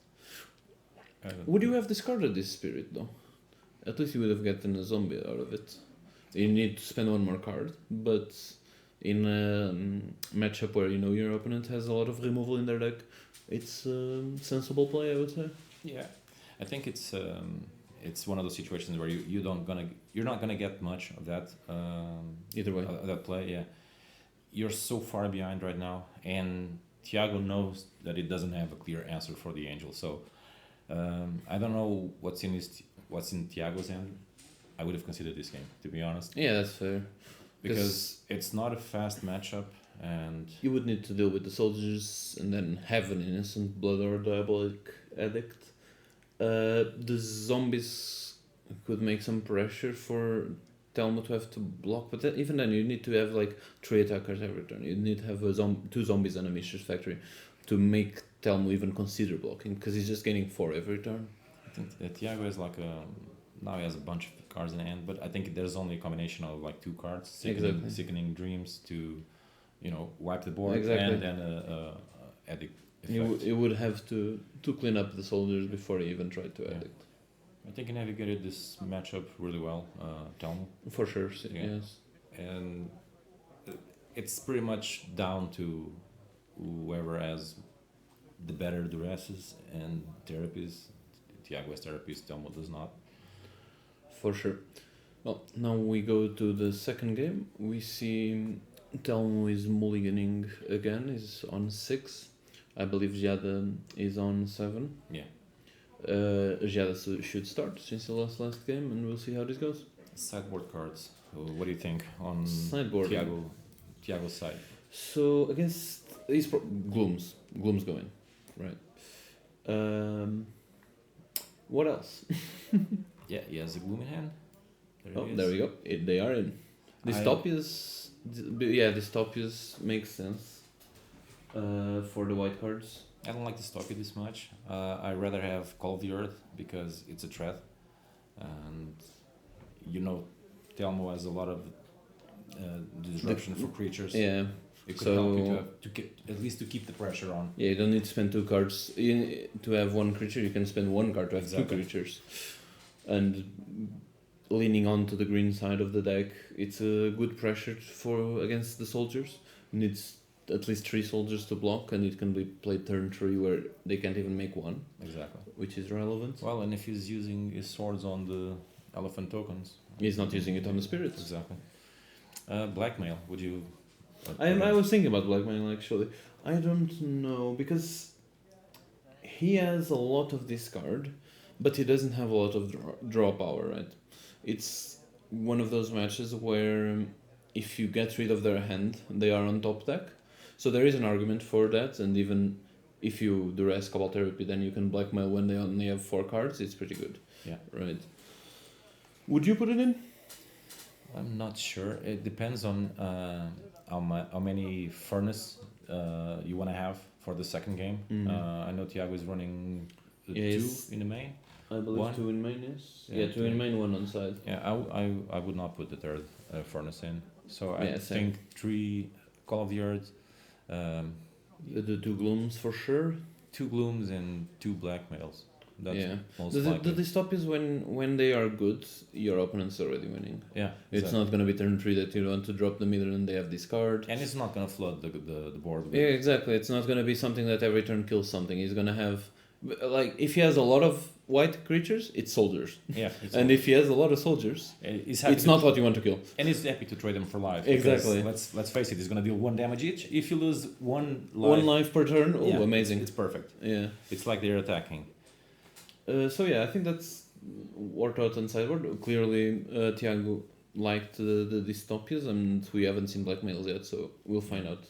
Would you have discarded this spirit, though? At least you would have gotten a zombie out of it. You need to spend 1 more card, but in a matchup where your opponent has a lot of removal in their deck, it's a sensible play, I would say. Yeah, I think it's one of those situations where you're not gonna get much of that. Either way, that play, yeah. You're so far behind right now, and Thiago knows that it doesn't have a clear answer for the angel. So I don't know what's in Thiago's hand. I would have considered this game, to be honest. Yeah, that's fair. Because it's not a fast matchup, and you would need to deal with the soldiers and then have an innocent blood or diabolic addict. The zombies could make some pressure for Telmo to have to block, but even then you need to have like 3 attackers every turn. You need to have 2 zombies and a Mishra's Factory to make Telmo even consider blocking, because he's just gaining 4 every turn. I think that Thiago is now he has a bunch of cards in hand, but I think there's only a combination of like 2 cards, Sickening Dreams to, wipe the board, Exactly. and then addict effect. You would have to clean up the soldiers before he even tried to addict. I think he navigated this matchup really well, Telmo. For sure, Yeah. yes. And it's pretty much down to whoever has the better duresses and therapies. Thiago has therapies, Telmo does not. For sure. Well, now we go to the second game. We see Telmo is mulliganing again. He's on 6. I believe Giada is on 7. Yeah. Giada should start since he lost last game, and we'll see how this goes. Sideboard cards. What do you think on Sideboard. Thiago's side? So against he's Gloom's going, right? What else? Yeah, he has a Gloom in hand. There we go. They are in. Dystopias. Dystopias makes sense. For the white cards. I don't like Dystopia this much. I rather have Call of the Earth because it's a threat, and Telmo has a lot of disruption for creatures. Yeah. It could help you to get, at least to keep the pressure on. Yeah, you don't need to spend 2 cards to have 1 creature. You can spend 1 card to have 2 creatures. And leaning on to the green side of the deck, it's a good pressure against the soldiers. Needs at least 3 soldiers to block, and it can be played turn 3 where they can't even make 1. Exactly. Which is relevant. Well, and if he's using his swords on the elephant tokens, he's not using it on the spirits. Exactly. Blackmail. Would you? I was thinking about blackmail actually. I don't know, because he has a lot of discard, but he doesn't have a lot of draw power, right? It's one of those matches where if you get rid of their hand, they are on top deck. So there is an argument for that, and even if you duress Cabal Therapy, then you can blackmail when they only have 4 cards. It's pretty good. Yeah. Right. Would you put it in? I'm not sure. It depends on how many furnace you want to have for the second game. Mm-hmm. I know Thiago is running 2 in the main. I believe 1. 2 in main, yes. Yeah, 2 in main, 1 on side. Yeah, I would not put the third furnace in. So I Yeah, same. think 3 Call of the Earth, The 2 glooms for sure. 2 glooms and 2 blackmails. That's Yeah. most The likely. dystopias, when they are good, your opponent's already winning. Yeah, It's exactly. not going to be turn 3 that you want to drop the middle and they have discard. And it's not gonna flood the board with. Yeah, exactly. It's not going to be something that every turn kills something. He's going to have... Like, if he has a lot of white creatures, it's soldiers. Yeah, it's And if he has a lot of soldiers, it's not what you want to kill. And he's happy to trade them for life. Exactly. Let's face it, he's gonna deal 1 damage each. If you lose one One life per turn, oh, yeah, amazing. It's perfect. Yeah. It's like they're attacking. So yeah, I think that's worked out on sideboard. Clearly, Thiago liked the dystopias, and we haven't seen blackmails yet, so we'll find out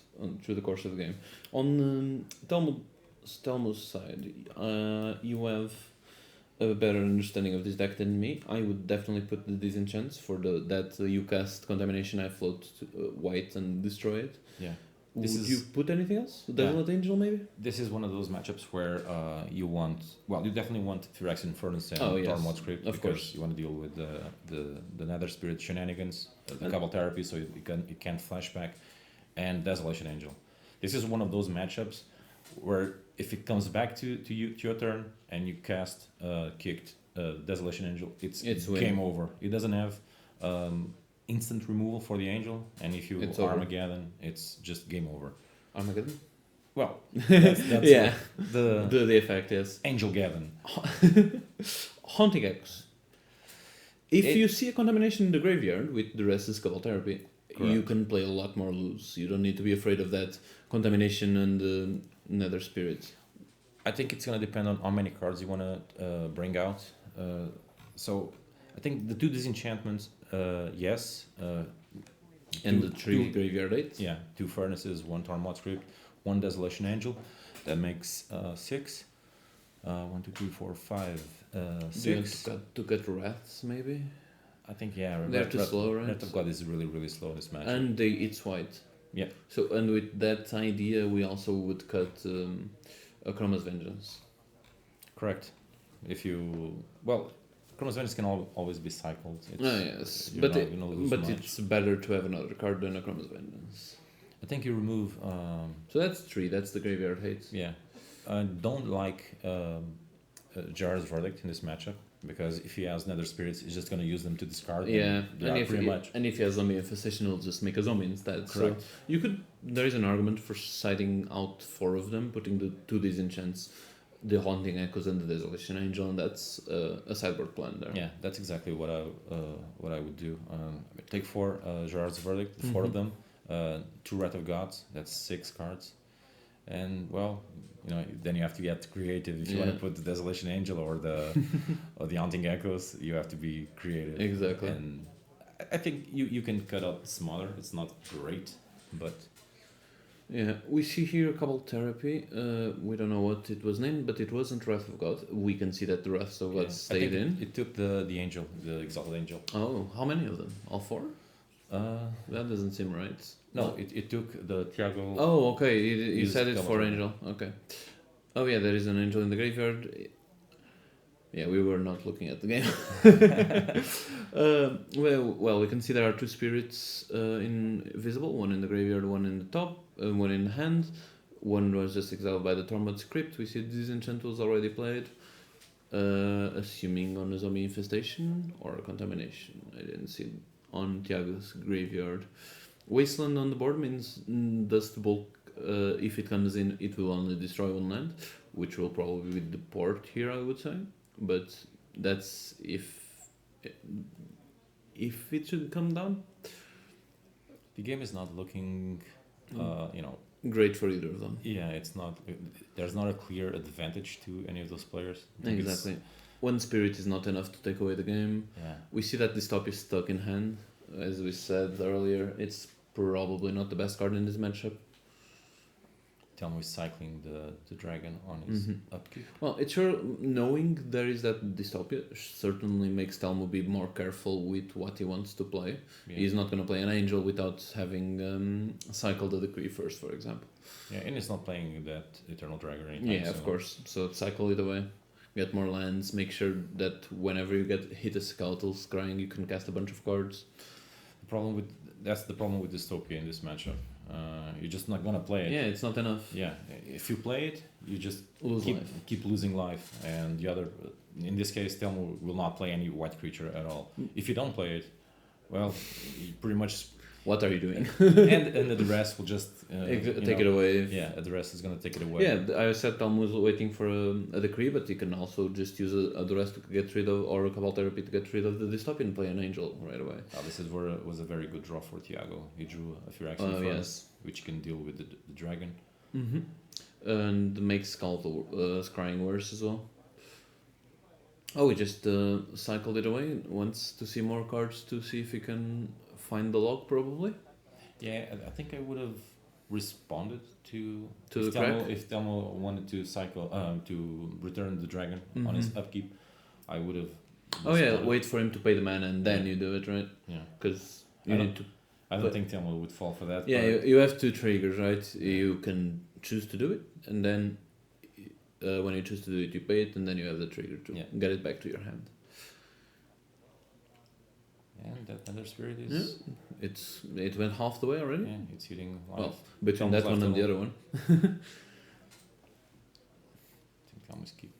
through the course of the game. On Telmo's side, you have a better understanding of this deck than me. I would definitely put the disenchants for that you cast Contamination, I float white and destroy it. Yeah. Would you put anything else? Desolate Angel, maybe? This is one of those matchups where you definitely want Phyrexian Furnace and Tormod Script, of because course. you want to deal with the Nether Spirit shenanigans, the Cabal Therapy, so it can't flashback, and Desolation Angel. This is one of those matchups where if it comes back to your turn and you cast kicked Desolation Angel, it's game over. It doesn't have instant removal for the angel, and if you Armageddon, it's just game over. Armageddon? Well, that's yeah, the effect, yes. Angel Gavin. Haunting Echoes. If you see a Contamination in the graveyard with the rest is Cabal Therapy, you can play a lot more loose. You don't need to be afraid of that Contamination and Nether Spirit. I think it's going to depend on how many cards you want to bring out. So I think the 2 disenchantments, yes. And the 3 graveyard 8? Yeah, 2 furnaces, 1 Tormod Script, 1 Desolation Angel. That makes 6. 1, 2, 3, 4, 5, 6. To get Wraths, maybe? I think, yeah. They're too slow, right? Wrath of God is really, really slow in this match. And it's white. Yeah. So, and with that idea, we also would cut Chroma's Vengeance. Correct. If you... Well, Chroma's Vengeance can always be cycled. Yes, but it's better to have another card than a Chroma's Vengeance. I think you remove... so that's 3, that's the graveyard hate. Yeah. I don't like Jar's Verdict in this matchup, because if he has Nether Spirits, he's just going to use them to discard. Yeah, and if he has Zombie Infestation, he'll just make a zombie instead. Correct. So you could... There is an argument for siding out 4 of them, putting the 2 disenchants, the Haunting Echoes and the Desolation Angel, and that's a sideboard plan there. Yeah, that's exactly what I would do. Take 4 Gerard's Verdict, 4 of them, 2 Wrath of Gods, that's 6 cards, and then you have to get creative. If you want to put the Desolation Angel or the Haunting Echoes, you have to be creative. Exactly. And I think you can cut out smaller. It's not great, but. Yeah, we see here a Cabal Therapy. We don't know what it was named, but it wasn't Wrath of God. We can see that the Wrath of God stayed in. It took the angel, the Exalted Angel. Oh, how many of them? All 4? That doesn't seem right. No, it took the Thiago. Oh, okay. You said it's 4 angel. Okay. Oh yeah, there is an angel in the graveyard. Yeah, we were not looking at the game. Well, we can see there are 2 spirits invisible, one in the graveyard, one in the top, one in the hand. One was just exiled by the Tormod Script. We see Disenchant was already played, assuming on a Zombie Infestation or a Contamination. I didn't see it on Thiago's graveyard. Wasteland on the board means Dust Bolt. If it comes in, it will only destroy 1 land, which will probably be the port here, I would say. But that's if it should come down. The game is not looking, great for either of them. Yeah, it's not. There's not a clear advantage to any of those players. Exactly. 1 spirit is not enough to take away the game. Yeah. We see that Dystopia is stuck in hand, as we said earlier. It's probably not the best card in this matchup. Telmo is cycling the dragon on his upkeep. Well, it's sure knowing there is that Dystopia certainly makes Telmo be more careful with what he wants to play. Yeah. He's not going to play an angel without having cycled the decree first, for example. Yeah, and he's not playing that Eternal Dragon anytime. Yeah, of course. So cycle it away. Get more lands. Make sure that whenever you get hit a skeletal scrying, you can cast a bunch of cards. That's the problem with Dystopia in this matchup. You're just not gonna play it. Yeah, it's not enough. Yeah, if you play it, you just Lose life. keep losing life, and the other, in this case, Telmo will not play any white creature at all. If you don't play it, well, you pretty much. What are you doing? and the rest will just take it away. Yeah, the rest is gonna take it away. Yeah, I said Talmud was waiting for a decree, but you can also just use a duress to get rid of, or a Cabal Therapy to get rid of the dystopian, play an angel right away. This was a very good draw for Thiago. He drew a few action for us, which can deal with the dragon. Mm-hmm. And makes scrying worse as well. Oh, we just cycled it away. Wants to see more cards to see if he can find the lock, probably. Yeah, I think I would have responded to the crack. If Telmo wanted to cycle to return the dragon on his upkeep, I would have. Oh yeah, wait for him to pay the mana and then you do it, right? Yeah, because you need to. I don't think Telmo would fall for that. Yeah, you have two triggers, right? You can choose to do it, and then when you choose to do it, you pay it, and then you have the trigger to get it back to your hand. And that Thunder Spirit is. Yeah. It went half the way already. Yeah, it's hitting life. Well, between that one and the other one. I think I must keep.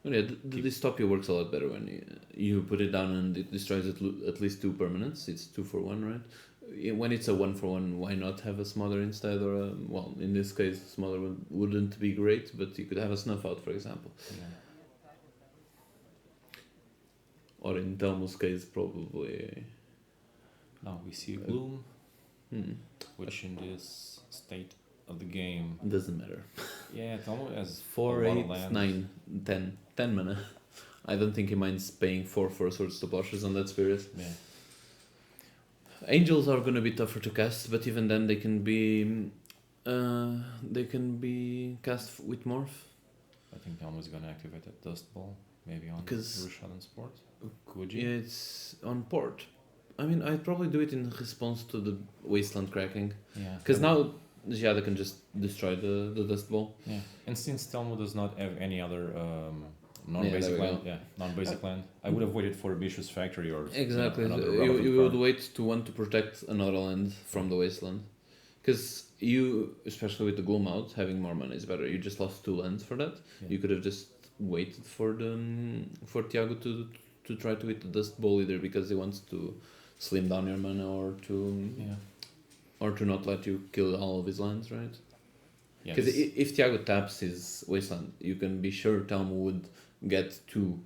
Well, yeah, the dystopia works a lot better when you put it down and it destroys at least 2 permanents. It's 2 for 1, right? When it's a 1 for 1, why not have a smother instead? Or well, in this case, smother wouldn't be great, but you could have a snuff out, for example. Yeah. Or in Telmo's case, probably. Now we see Gloom, which in this state of the game doesn't matter. Yeah, Telmo has 4, 8, 9, 10. 10 mana. I don't think he minds paying 4 for Swords to Plowshares on that spirit. Yeah. Angels are gonna be tougher to cast, but even then they can be cast with Morph. I think Telmo is gonna activate that Dust Ball, maybe on Rushadan Sport. Could you? Yeah, it's on port. I mean, I'd probably do it in response to the Wasteland cracking. Yeah. Because now Giada can just destroy the Dust Ball. Yeah. And since Telmo does not have any other non-basic land, I would have waited for Bishop's Factory or exactly. You would wait to want to protect another land from the Wasteland. Because you, especially with the Gloom out, having more mana is better. You just lost 2 lands for that. Yeah. You could have just waited for Thiago to try to hit the Dust Ball either because he wants to slim down your mana or to not let you kill all of his lands, right? Because if Thiago taps his Wasteland, you can be sure Telmo would get two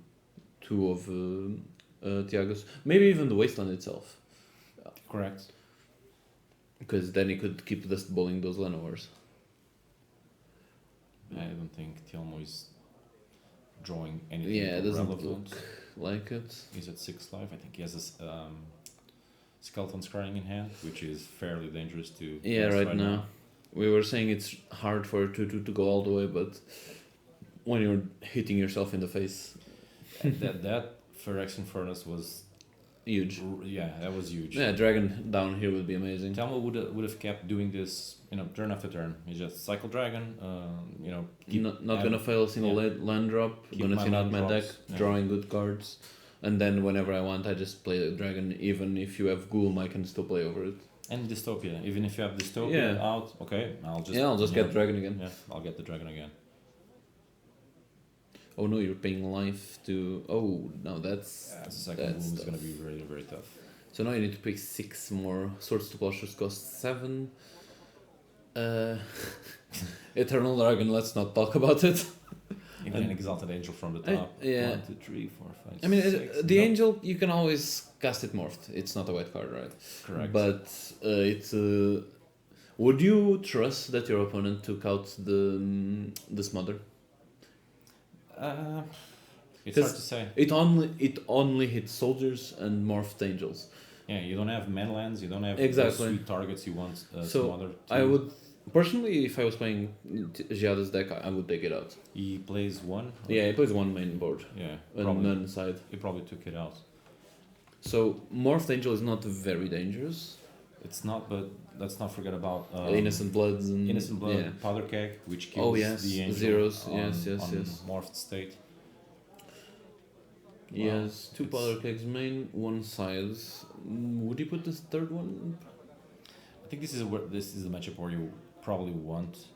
of Thiago's, maybe even the Wasteland itself. Correct. Because then he could keep Dust Balling those Llanowars. I don't think Telmo is drawing anything. Yeah, it doesn't relevant. Look like it. He's at 6 life. I think he has a Skeleton Scrying in hand, which is fairly dangerous to. Yeah, right now. We were saying it's hard for 2/2 to go all the way, but when you're hitting yourself in the face. that Phyrexian Furnace was huge. Yeah, that was huge. Yeah, Dragon down here would be amazing. Telmo would have kept doing this, turn after turn. He just cycle Dragon, not gonna fail a single land drop. Gonna thin out my deck, drawing good cards, and then whenever I want, I just play the Dragon. Even if you have Ghoul, I can still play over it. And Dystopia. Even if you have Dystopia out, okay, I'll just get Dragon again. Yeah, I'll get the Dragon again. Oh no, you're paying life to. Oh no, that's. The second boom is gonna be very, very tough. So now you need to pick 6 more. Swords to Plowshares cost 7. Eternal Dragon, let's not talk about it. Even an Exalted Angel from the top. 1, 2, 3, 4, 5. I mean, 6. the Angel, you can always cast it morphed. It's not a white card, right? Correct. But it's. Would you trust that your opponent took out the Smother? It's hard to say. It only hits soldiers and morphed angels. Yeah, you don't have man lands. You don't have sweet targets you want. So I would personally, if I was playing Giada's deck, I would take it out. He plays 1. Yeah, he plays 1 main board. Yeah, and none side. He probably took it out. So morphed angel is not very dangerous. It's not, but let's not forget about Innocent Bloods and Powder Keg, which kills the angel zeros. on morphed state. Yes, 2 Powder Kegs main, 1 size. Would you put this third one? think this is the matchup where you probably want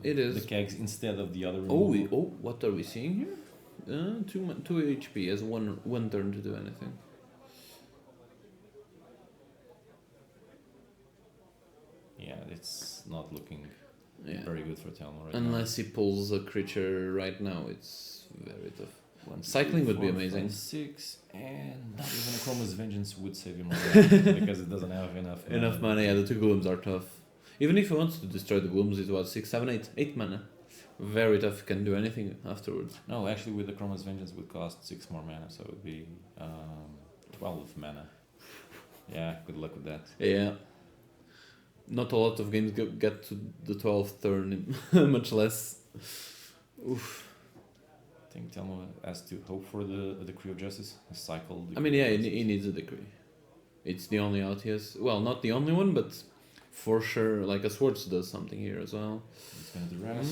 It is. the kegs instead of the other. What are we seeing here? 2 HP as one turn to do anything. Yeah, it's not looking Yeah. very good for Telmo right Unless he pulls a creature right now, it's very tough. now. 1, 2, Cycling 3, would be 4, amazing. 5, 6, and not even a Chroma's Vengeance would save him right because it doesn't have enough. Enough mana, yeah, the 2 glooms are tough. Even if he wants to destroy the glooms, it's what, 6, 7, 8? 8 mana. Very tough, can do anything afterwards. No, actually, with the Chroma's Vengeance would cost 6 more mana, so it would be 12 mana. Yeah, good luck with that. Yeah. Not a lot of games get to the 12th turn, much less. Oof. I think Telmo has to hope for the Decree of Justice, a cycle. I mean, yeah, he needs a decree. It's the only out he has. Well, not the only one, but for sure, like a Swords does something here as well. He's gonna do Ras,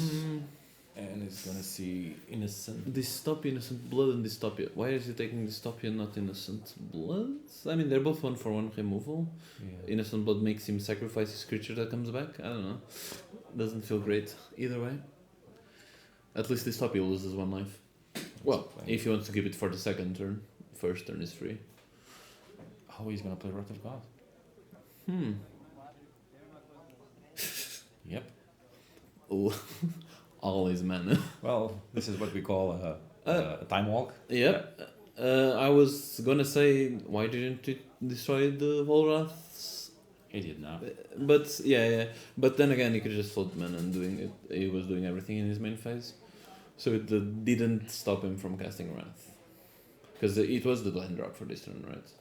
and he's gonna see Innocent. Dystopia, Innocent Blood, and Dystopia. Why is he taking Dystopia and not Innocent Blood? I mean, they're both 1/1 removal. Yeah. Innocent Blood makes him sacrifice his creature that comes back. I don't know. Doesn't feel great either way. At least Dystopia loses 1 life. Well, if he wants to keep it for the second turn, first turn is free. Oh, he's gonna play Wrath of God. Yep. Oh, all his mana. Well, this is what we call a time walk. Yeah. I was gonna say, why didn't it destroy the Volraths? He did now. But yeah. But then again, he could just float mana and doing it. He was doing everything in his main phase, so it didn't stop him from casting Wrath, because it was the land drop for this turn, right?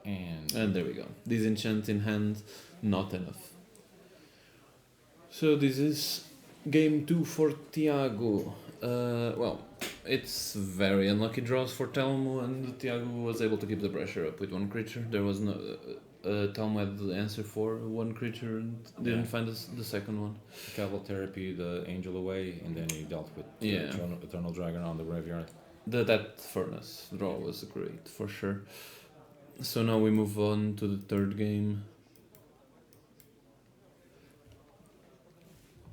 And there we go. Disenchant in hand, not enough. So this is game 2 for Tiago. Well, it's very unlucky draws for Telmo, and Tiago was able to keep the pressure up with 1 creature. There was no Telmo had the answer for 1 creature and didn't find the second one. Caval Therapy, the Angel away, and then he dealt with Eternal Dragon on the graveyard. That Furnace draw was great for sure. So now we move on to the third game.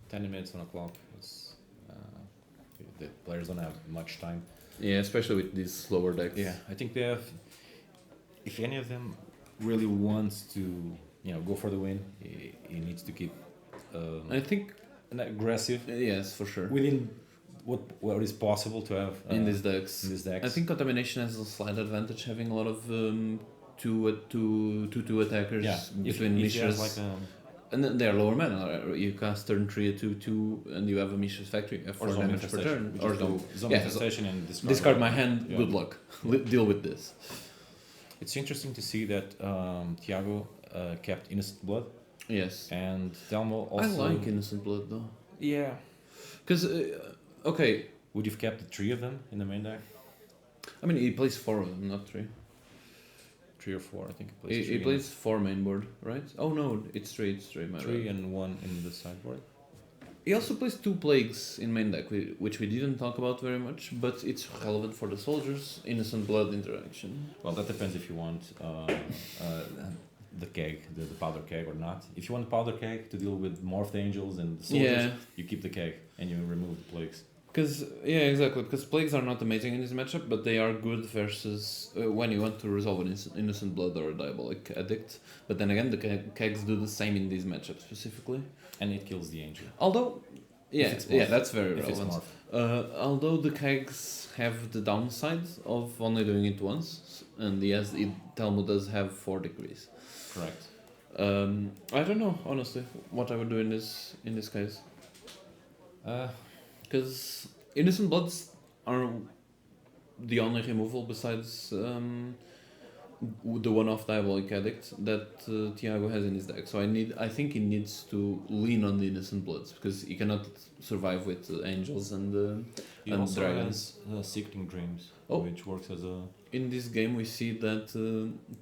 10 minutes on a clock. It's, the players don't have much time. Yeah, especially with these slower decks. Yeah, I think they have. If any of them really wants to, go for the win, he needs to keep. I think an aggressive. Yes, for sure. Within what is possible to have in these decks. I think Contamination has a slight advantage having a lot of 2/2 attackers between Mishra's. And then they're lower mana. You cast turn 3 a 2/2, and you have a Mishra's Factory. You have 4 damage per turn. Or Zombie Infestation and discard my hand. Yeah. Good luck. Deal with this. It's interesting to see that Tiago kept Innocent Blood. Yes. And Telmo also. I like Innocent Blood though. Yeah. Because okay. Would you've kept the 3 of them in the main deck? I mean, he plays 4 of them, not 3. 3 or 4, I think. He plays 3. He plays 4 main board, right? Oh no, it's 3. It's 3. 3 and 1 in the sideboard. He also plays 2 plagues in main deck, which we didn't talk about very much, but it's relevant for the soldiers. Innocent Blood interaction. Well, that depends if you want the keg, the powder keg or not. If you want the powder keg to deal with more of the angels and the soldiers, you keep the keg and you remove the plagues. Exactly. Because plagues are not amazing in this matchup, but they are good versus when you want to resolve an innocent blood or a diabolic addict. But then again, the kegs do the same in these matchups specifically. And it kills the angel. Although, that's very relevant. Although the kegs have the downside of only doing it once, and Telmo does have 4 degrees. Correct. I don't know honestly what I would do in this case. Because Innocent Bloods are the only removal besides the one-off Diabolic Addict that Tiago has in his deck. So I think he needs to lean on the Innocent Bloods because he cannot survive with angels and dragons. Has Seeking Dreams, which works as a... In this game we see that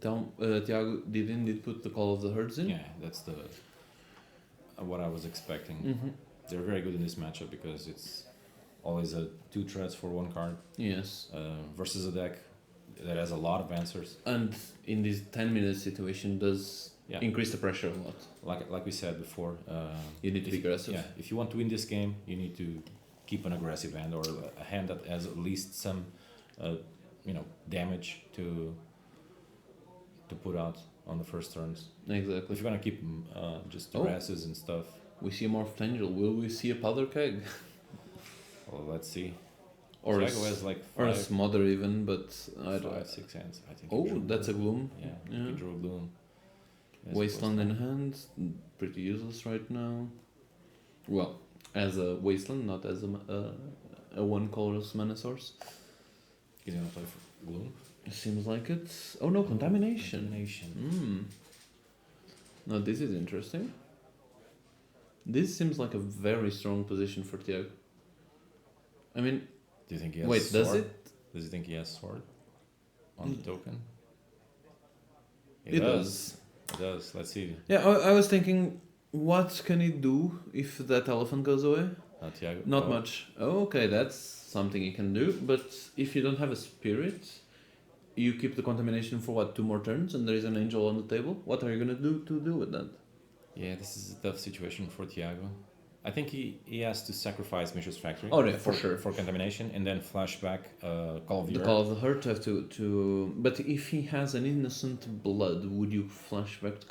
Tiago did indeed put the Call of the Herds in. Yeah, that's what I was expecting. Mm-hmm. They're very good in this matchup because it's always a 2 threats for 1 card. Yes. Versus a deck that has a lot of answers. And in this 10-minute situation, does Yeah. increase the pressure a lot. Like we said before, You need to be aggressive. Yeah, if you want to win this game, you need to keep an aggressive hand or a hand that has at least some, damage to put out on the first turns. Exactly. If you're gonna keep just the grasses and stuff, we see a Morph Tangel. Will we see a Powder Keg? well, let's see. Or Tiago has like or a Smother even, but I don't. 5-6 hands. I think. Oh, that's a Gloom. Yeah, Yeah. he drew a Gloom. Wasteland in hand, pretty useless right now. Well, as a Wasteland, not as a one colorless mana source. He's gonna play for Gloom. Seems like it. Oh no, Contamination. Contamination. Now this is interesting. This seems like a very strong position for Tiago. I mean, do you think he has wait, sword? does it? Does he think he has sword on the token? It does. It does. Let's see. Yeah, I was thinking, what can it do if that elephant goes away? Tiago. Not much. Oh, okay, that's something you can do. But if you don't have a spirit, you keep the contamination for what, 2 more turns, and there is an angel on the table. What are you gonna do to deal with that? Yeah, this is a tough situation for Tiago. I think he has to sacrifice Mishra's Factory. Oh yeah, for sure. For contamination, and then flashback Call of the Earth. Call of the Hurt have to. But if he has an innocent blood, would you flashback the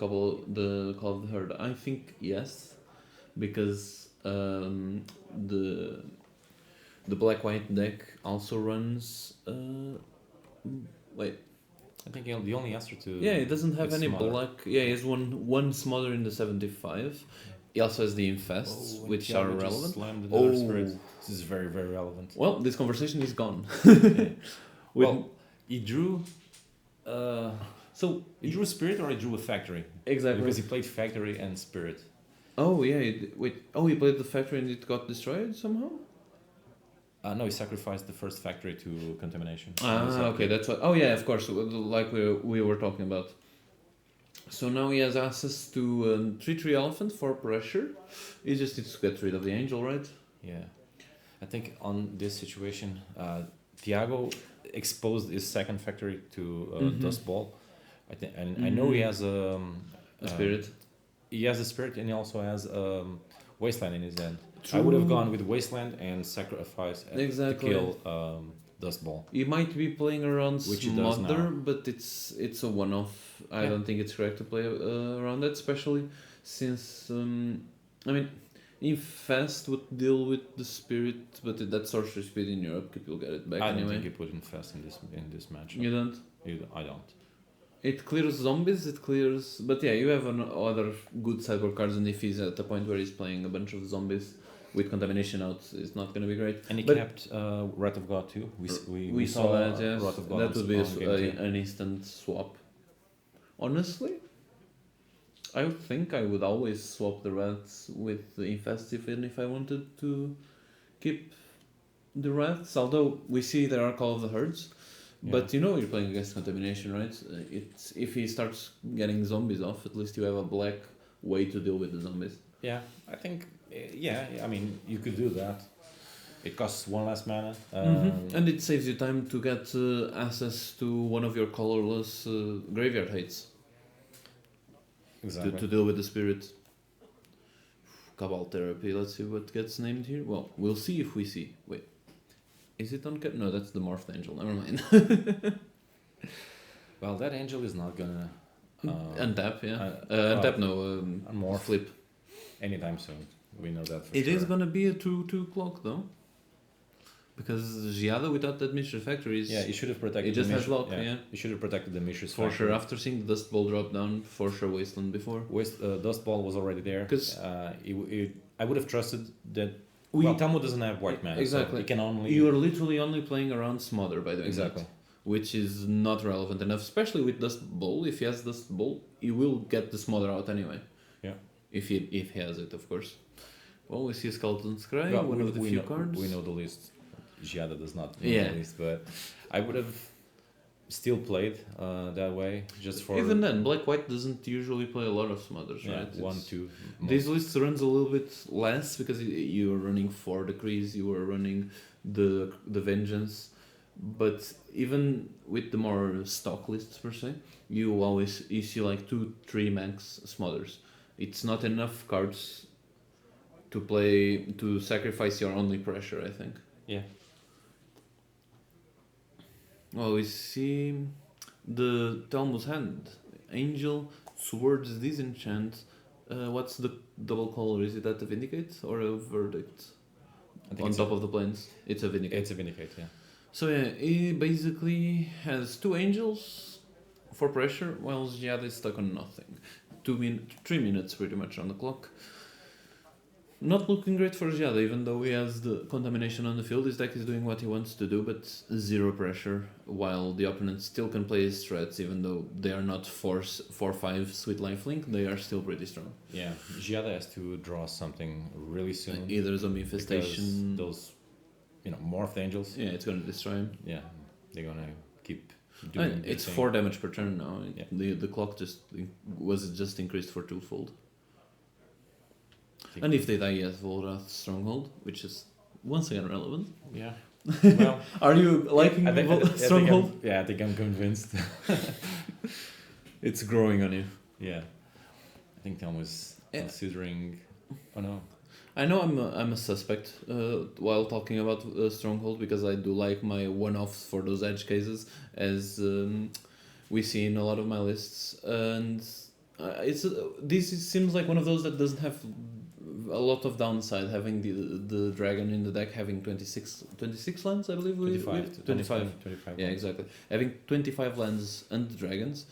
Call of the Hurt? I think yes, because the black-white deck also runs. Wait. I think the only answer to. Yeah, it doesn't have any Smother. black. Yeah, he has one Smother in the 75. He also has the Infests, which are Tiago just relevant. slammed the Dark Spirit. This is very, very relevant. Well, this conversation is gone. Well, he drew. So he drew a Spirit or he drew a Factory? Exactly. Because he played Factory and Spirit. Oh yeah, he played the Factory and it got destroyed somehow? No, he sacrificed the first Factory to Contamination. Okay, that's what. Oh yeah, of course, like we were talking about. So now he has access to 3/3 Elephant for pressure. He just needs to get rid of the Angel, right? Yeah. I think on this situation, Tiago exposed his second Factory to Dust Ball. I know he has a Spirit. He has a Spirit and he also has Wasteland in his hand. True. I would have gone with Wasteland and sacrifice to kill Dust Ball. You might be playing around Smother, now. but it's a one-off. I don't think it's correct to play around that, especially since Infest would deal with the Spirit, but that Sorcery Speed in your upkeep, you'll get it back anyway. I don't think you put Infest in this match. You don't? I don't. It clears zombies, but yeah, you have other good sideboard cards, and if he's at the point where he's playing a bunch of zombies with Contamination out, it's not going to be great. And he kept Wrath of God too. We saw that, yes. Wrath of God. That would be an instant swap. Honestly, I would think I would always swap the Wraths with the Infest even if I wanted to keep the Wraths, although we see there are Call of the Herds. Yeah. But you're playing against Contamination, right? If he starts getting zombies off, at least you have a black way to deal with the zombies. Yeah, I think. Yeah, I mean, you could do that. It costs 1 less mana, and it saves you time to get access to one of your colorless graveyard heights. Exactly. To deal with the Spirit. Cabal Therapy. Let's see what gets named here. Well, we'll see if we see. Wait. Is it on cap? No, that's the Morphed Angel. Never mind. Well, that angel is not gonna untap. Yeah, untap. Morph flip anytime soon. We know that. It is gonna be a 2/2 clock though, because Giada without that Mishra Factory is. Yeah, he should have protected. It just has block. Yeah, he should have protected the Mishra's for Factory. sure. After seeing the Dust Ball drop down, for sure Wasteland before. Dust Ball was already there. Because I would have trusted that. Tamu doesn't have white mana. Exactly. So he can only. You are literally only playing around Smother by doing exactly. that, which is not relevant enough, especially with Dust Bowl. If he has Dust Bowl, he will get the Smother out anyway. Yeah. If he has it, of course. Well, we see Skeleton's Cry, one of the few cards. We know the list. Giada does not know the list, but I would have still played that way just for. Even then, Black-White doesn't usually play a lot of Smothers, right? 1, 2. These lists runs a little bit less because you are running 4 Decrees, you are running the Vengeance. But even with the more stock lists per se, you see like 2-3 max smothers. It's not enough cards to sacrifice your only pressure, I think. Yeah. Well, we see the Talmud's hand. Angel, Swords, Disenchant. What's the double color? Is it at the Vindicate or a Verdict? I think On top of the planes. It's a Vindicate. It's a Vindicate, yeah. So yeah, he basically has 2 Angels for pressure, while Giada is stuck on nothing. 3 minutes pretty much on the clock. Not looking great for Giada, even though he has the Contamination on the field. His deck is doing what he wants to do, but 0 pressure, while the opponent still can play his threats, even though they are not 4-5 Sweet Lifelink, they are still pretty strong. Yeah, Giada has to draw something really soon. Either Zombie Infestation... Those, Morphed Angels. Yeah, it's going to destroy him. Yeah, they're going to keep doing it's thing. 4 damage per turn now. Yeah. The clock was increased for 2-fold. And if they die, he has Volrath Stronghold, which is once again relevant. Yeah. Well, are you liking Stronghold? I think I'm convinced. It's growing on you. Yeah. I think Tom was considering. Oh no. I know I'm a suspect while talking about Stronghold, because I do like my one-offs for those edge cases, as we see in a lot of my lists, and this seems like one of those that doesn't have a lot of downside, having the dragon in the deck, having 26 lands, I believe. 25. Yeah, exactly. Having 25 lands and dragons,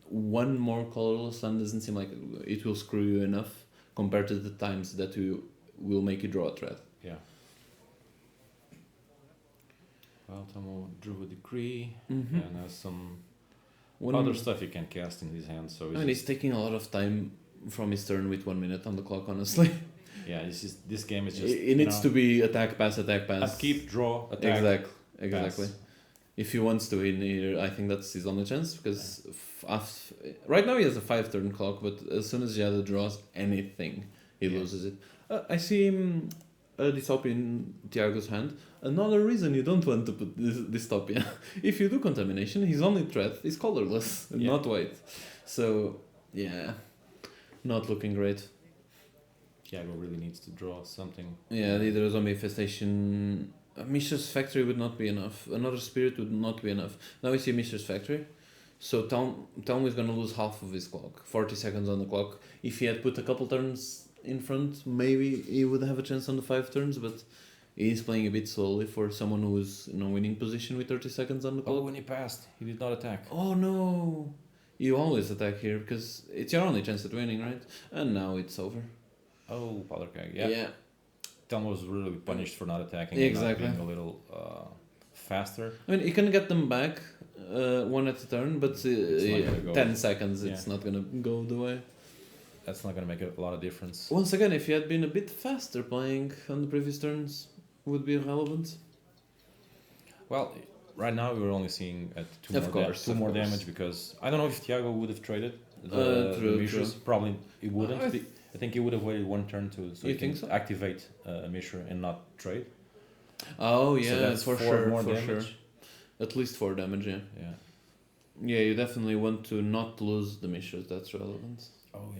one more colorless land doesn't seem like it will screw you enough compared to the times that you will make you draw a threat. Yeah. Well, Tomo drew a decree and has some other stuff you can cast in his hand. So he's taking a lot of time from his turn with 1 minute on the clock, honestly. Yeah, this game is just... It needs to be attack, pass. Upkeep, draw, attack. Exactly. Pass. If he wants to win here, I think that's his only chance, because right now he has a 5-turn clock, but as soon as Giada draws anything, he loses it. I see him Dystopia Thiago's hand. Another reason you don't want to put Dystopia. If you do Contamination, his only threat is colorless, not white. So, yeah, not looking great. Thiago really needs to draw something. Yeah, either a Zombie Infestation... Mishra's Factory would not be enough. Another Spirit would not be enough. Now we see Mishra's Factory. So Town is going to lose half of his clock. 40 seconds on the clock. If he had put a couple turns in front, maybe he would have a chance on the 5 turns, but he's playing a bit slowly for someone who is in a winning position with 30 seconds on the clock. Oh, when he passed, he did not attack. Oh no! You always attack here, because it's your only chance at winning, right? And now it's over. Oh, Powder Keg, yeah. Tom was really punished for not attacking. Exactly. And not being a little faster. I mean, you can get them back one at a turn, but 10 seconds, it's not going to go the way. That's not going to make a lot of difference. Once again, if you had been a bit faster playing on the previous turns, would be relevant. Well, right now we were only seeing at two more damage, because I don't know if Thiago would have traded the Mishras. Probably he wouldn't. I think he would have waited 1 turn so he can activate Mishra and not trade. Oh yeah, so that's for sure. At least 4 damage, yeah. Yeah, you definitely want to not lose the Mishras, that's relevant. Oh,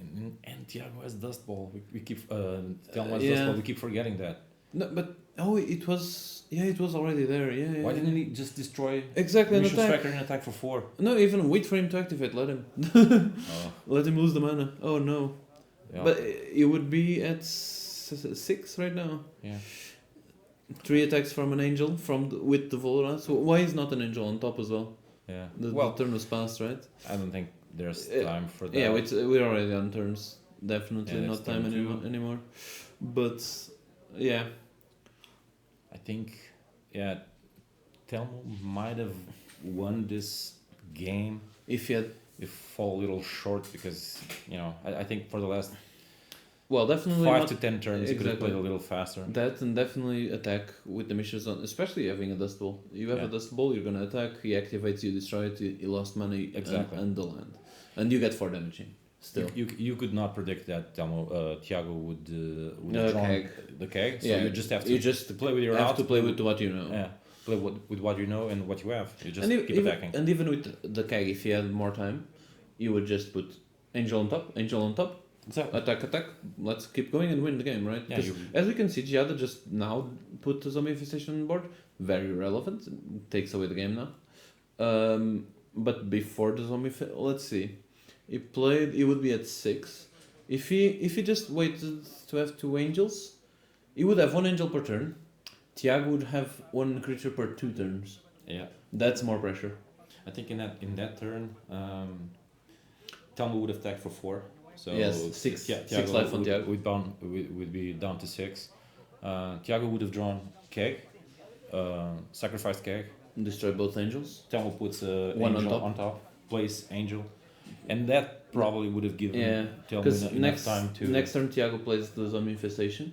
and Thiago has Dust Ball. We keep Dust Ball. We keep forgetting that. No, but it was already there. Yeah. Why didn't he just destroy Mishra's Factory and attack for 4? No, even wait for him to activate. Let him. Let him lose the mana. Oh no. Yeah. But it would be at 6 right now. Yeah. 3 attacks from an angel with the Volra. So why is not an angel on top as well? Yeah. The turn was passed, right? I don't think there's time for that. Yeah, we're already on turns. Definitely not time anymore. But yeah. I think Telmo might have won this game if he had fall a little short, because I think for the last definitely 5 to 10 turns exactly. he could have played a little faster. That, and definitely attack with the Mishras on, especially having a Dust Ball. You have a Dust Ball, you're gonna attack. He activates, you destroy it. You lost money and the land, and you get 4 damaging. Still, you could not predict that Thiago would draw the keg. So you just have to play with your have to play with what you know. Yeah, play with what you know and what you have. You just And keep even, attacking. and even with the keg, if you had more time, you would just put angel on top, Exactly. attack. Let's keep going and win the game, right? Yeah, 'Cause you, as we can see, Giada just now put the zombie infestation on board. Very relevant. Takes away the game now. But before the zombie, let's see. He would be at 6. If he just waited to have 2 angels, he would have 1 angel per turn. Tiago would have 1 creature per 2 turns. yeah. That's more pressure. I think in that turn, Telmo would have tagged for 4. So Yes, 6 Tiago life on Tiago. would be down to 6. Tiago would have drawn Keg, sacrificed Keg. Destroy both angels. Telmo puts One angel on top. plays angel, and that probably would have given Telmo Because enough time to. next turn Tiago plays the zombie infestation.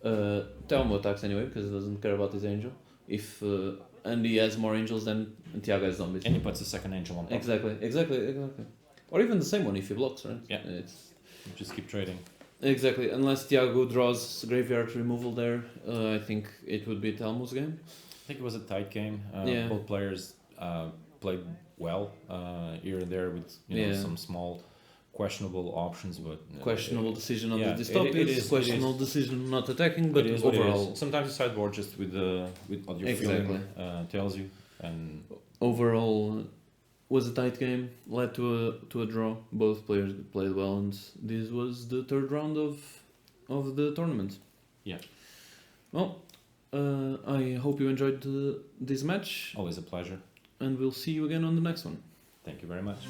Telmo attacks anyway because he doesn't care about his angel. If and he has more angels than Tiago has zombies. And he puts the second angel on top. Exactly. Or even the same one if he blocks, right? Yeah. It's Just keep trading. exactly. Unless Tiago draws graveyard removal there, I think it would be Telmo's game. I think it was a tight game. Yeah. Both players played well here and there with some small questionable options, but Questionable decision on yeah, the dystopias. it is- questionable decision not attacking, but it is what it overall, is. Sometimes you sideboard just with what your feeling tells you, and overall was a tight game. Led to a draw. Both players played well, and this was the 3rd round of the tournament. Yeah. Well, I hope you enjoyed this match, always a pleasure. and we'll see you again on the next one. Thank you very much.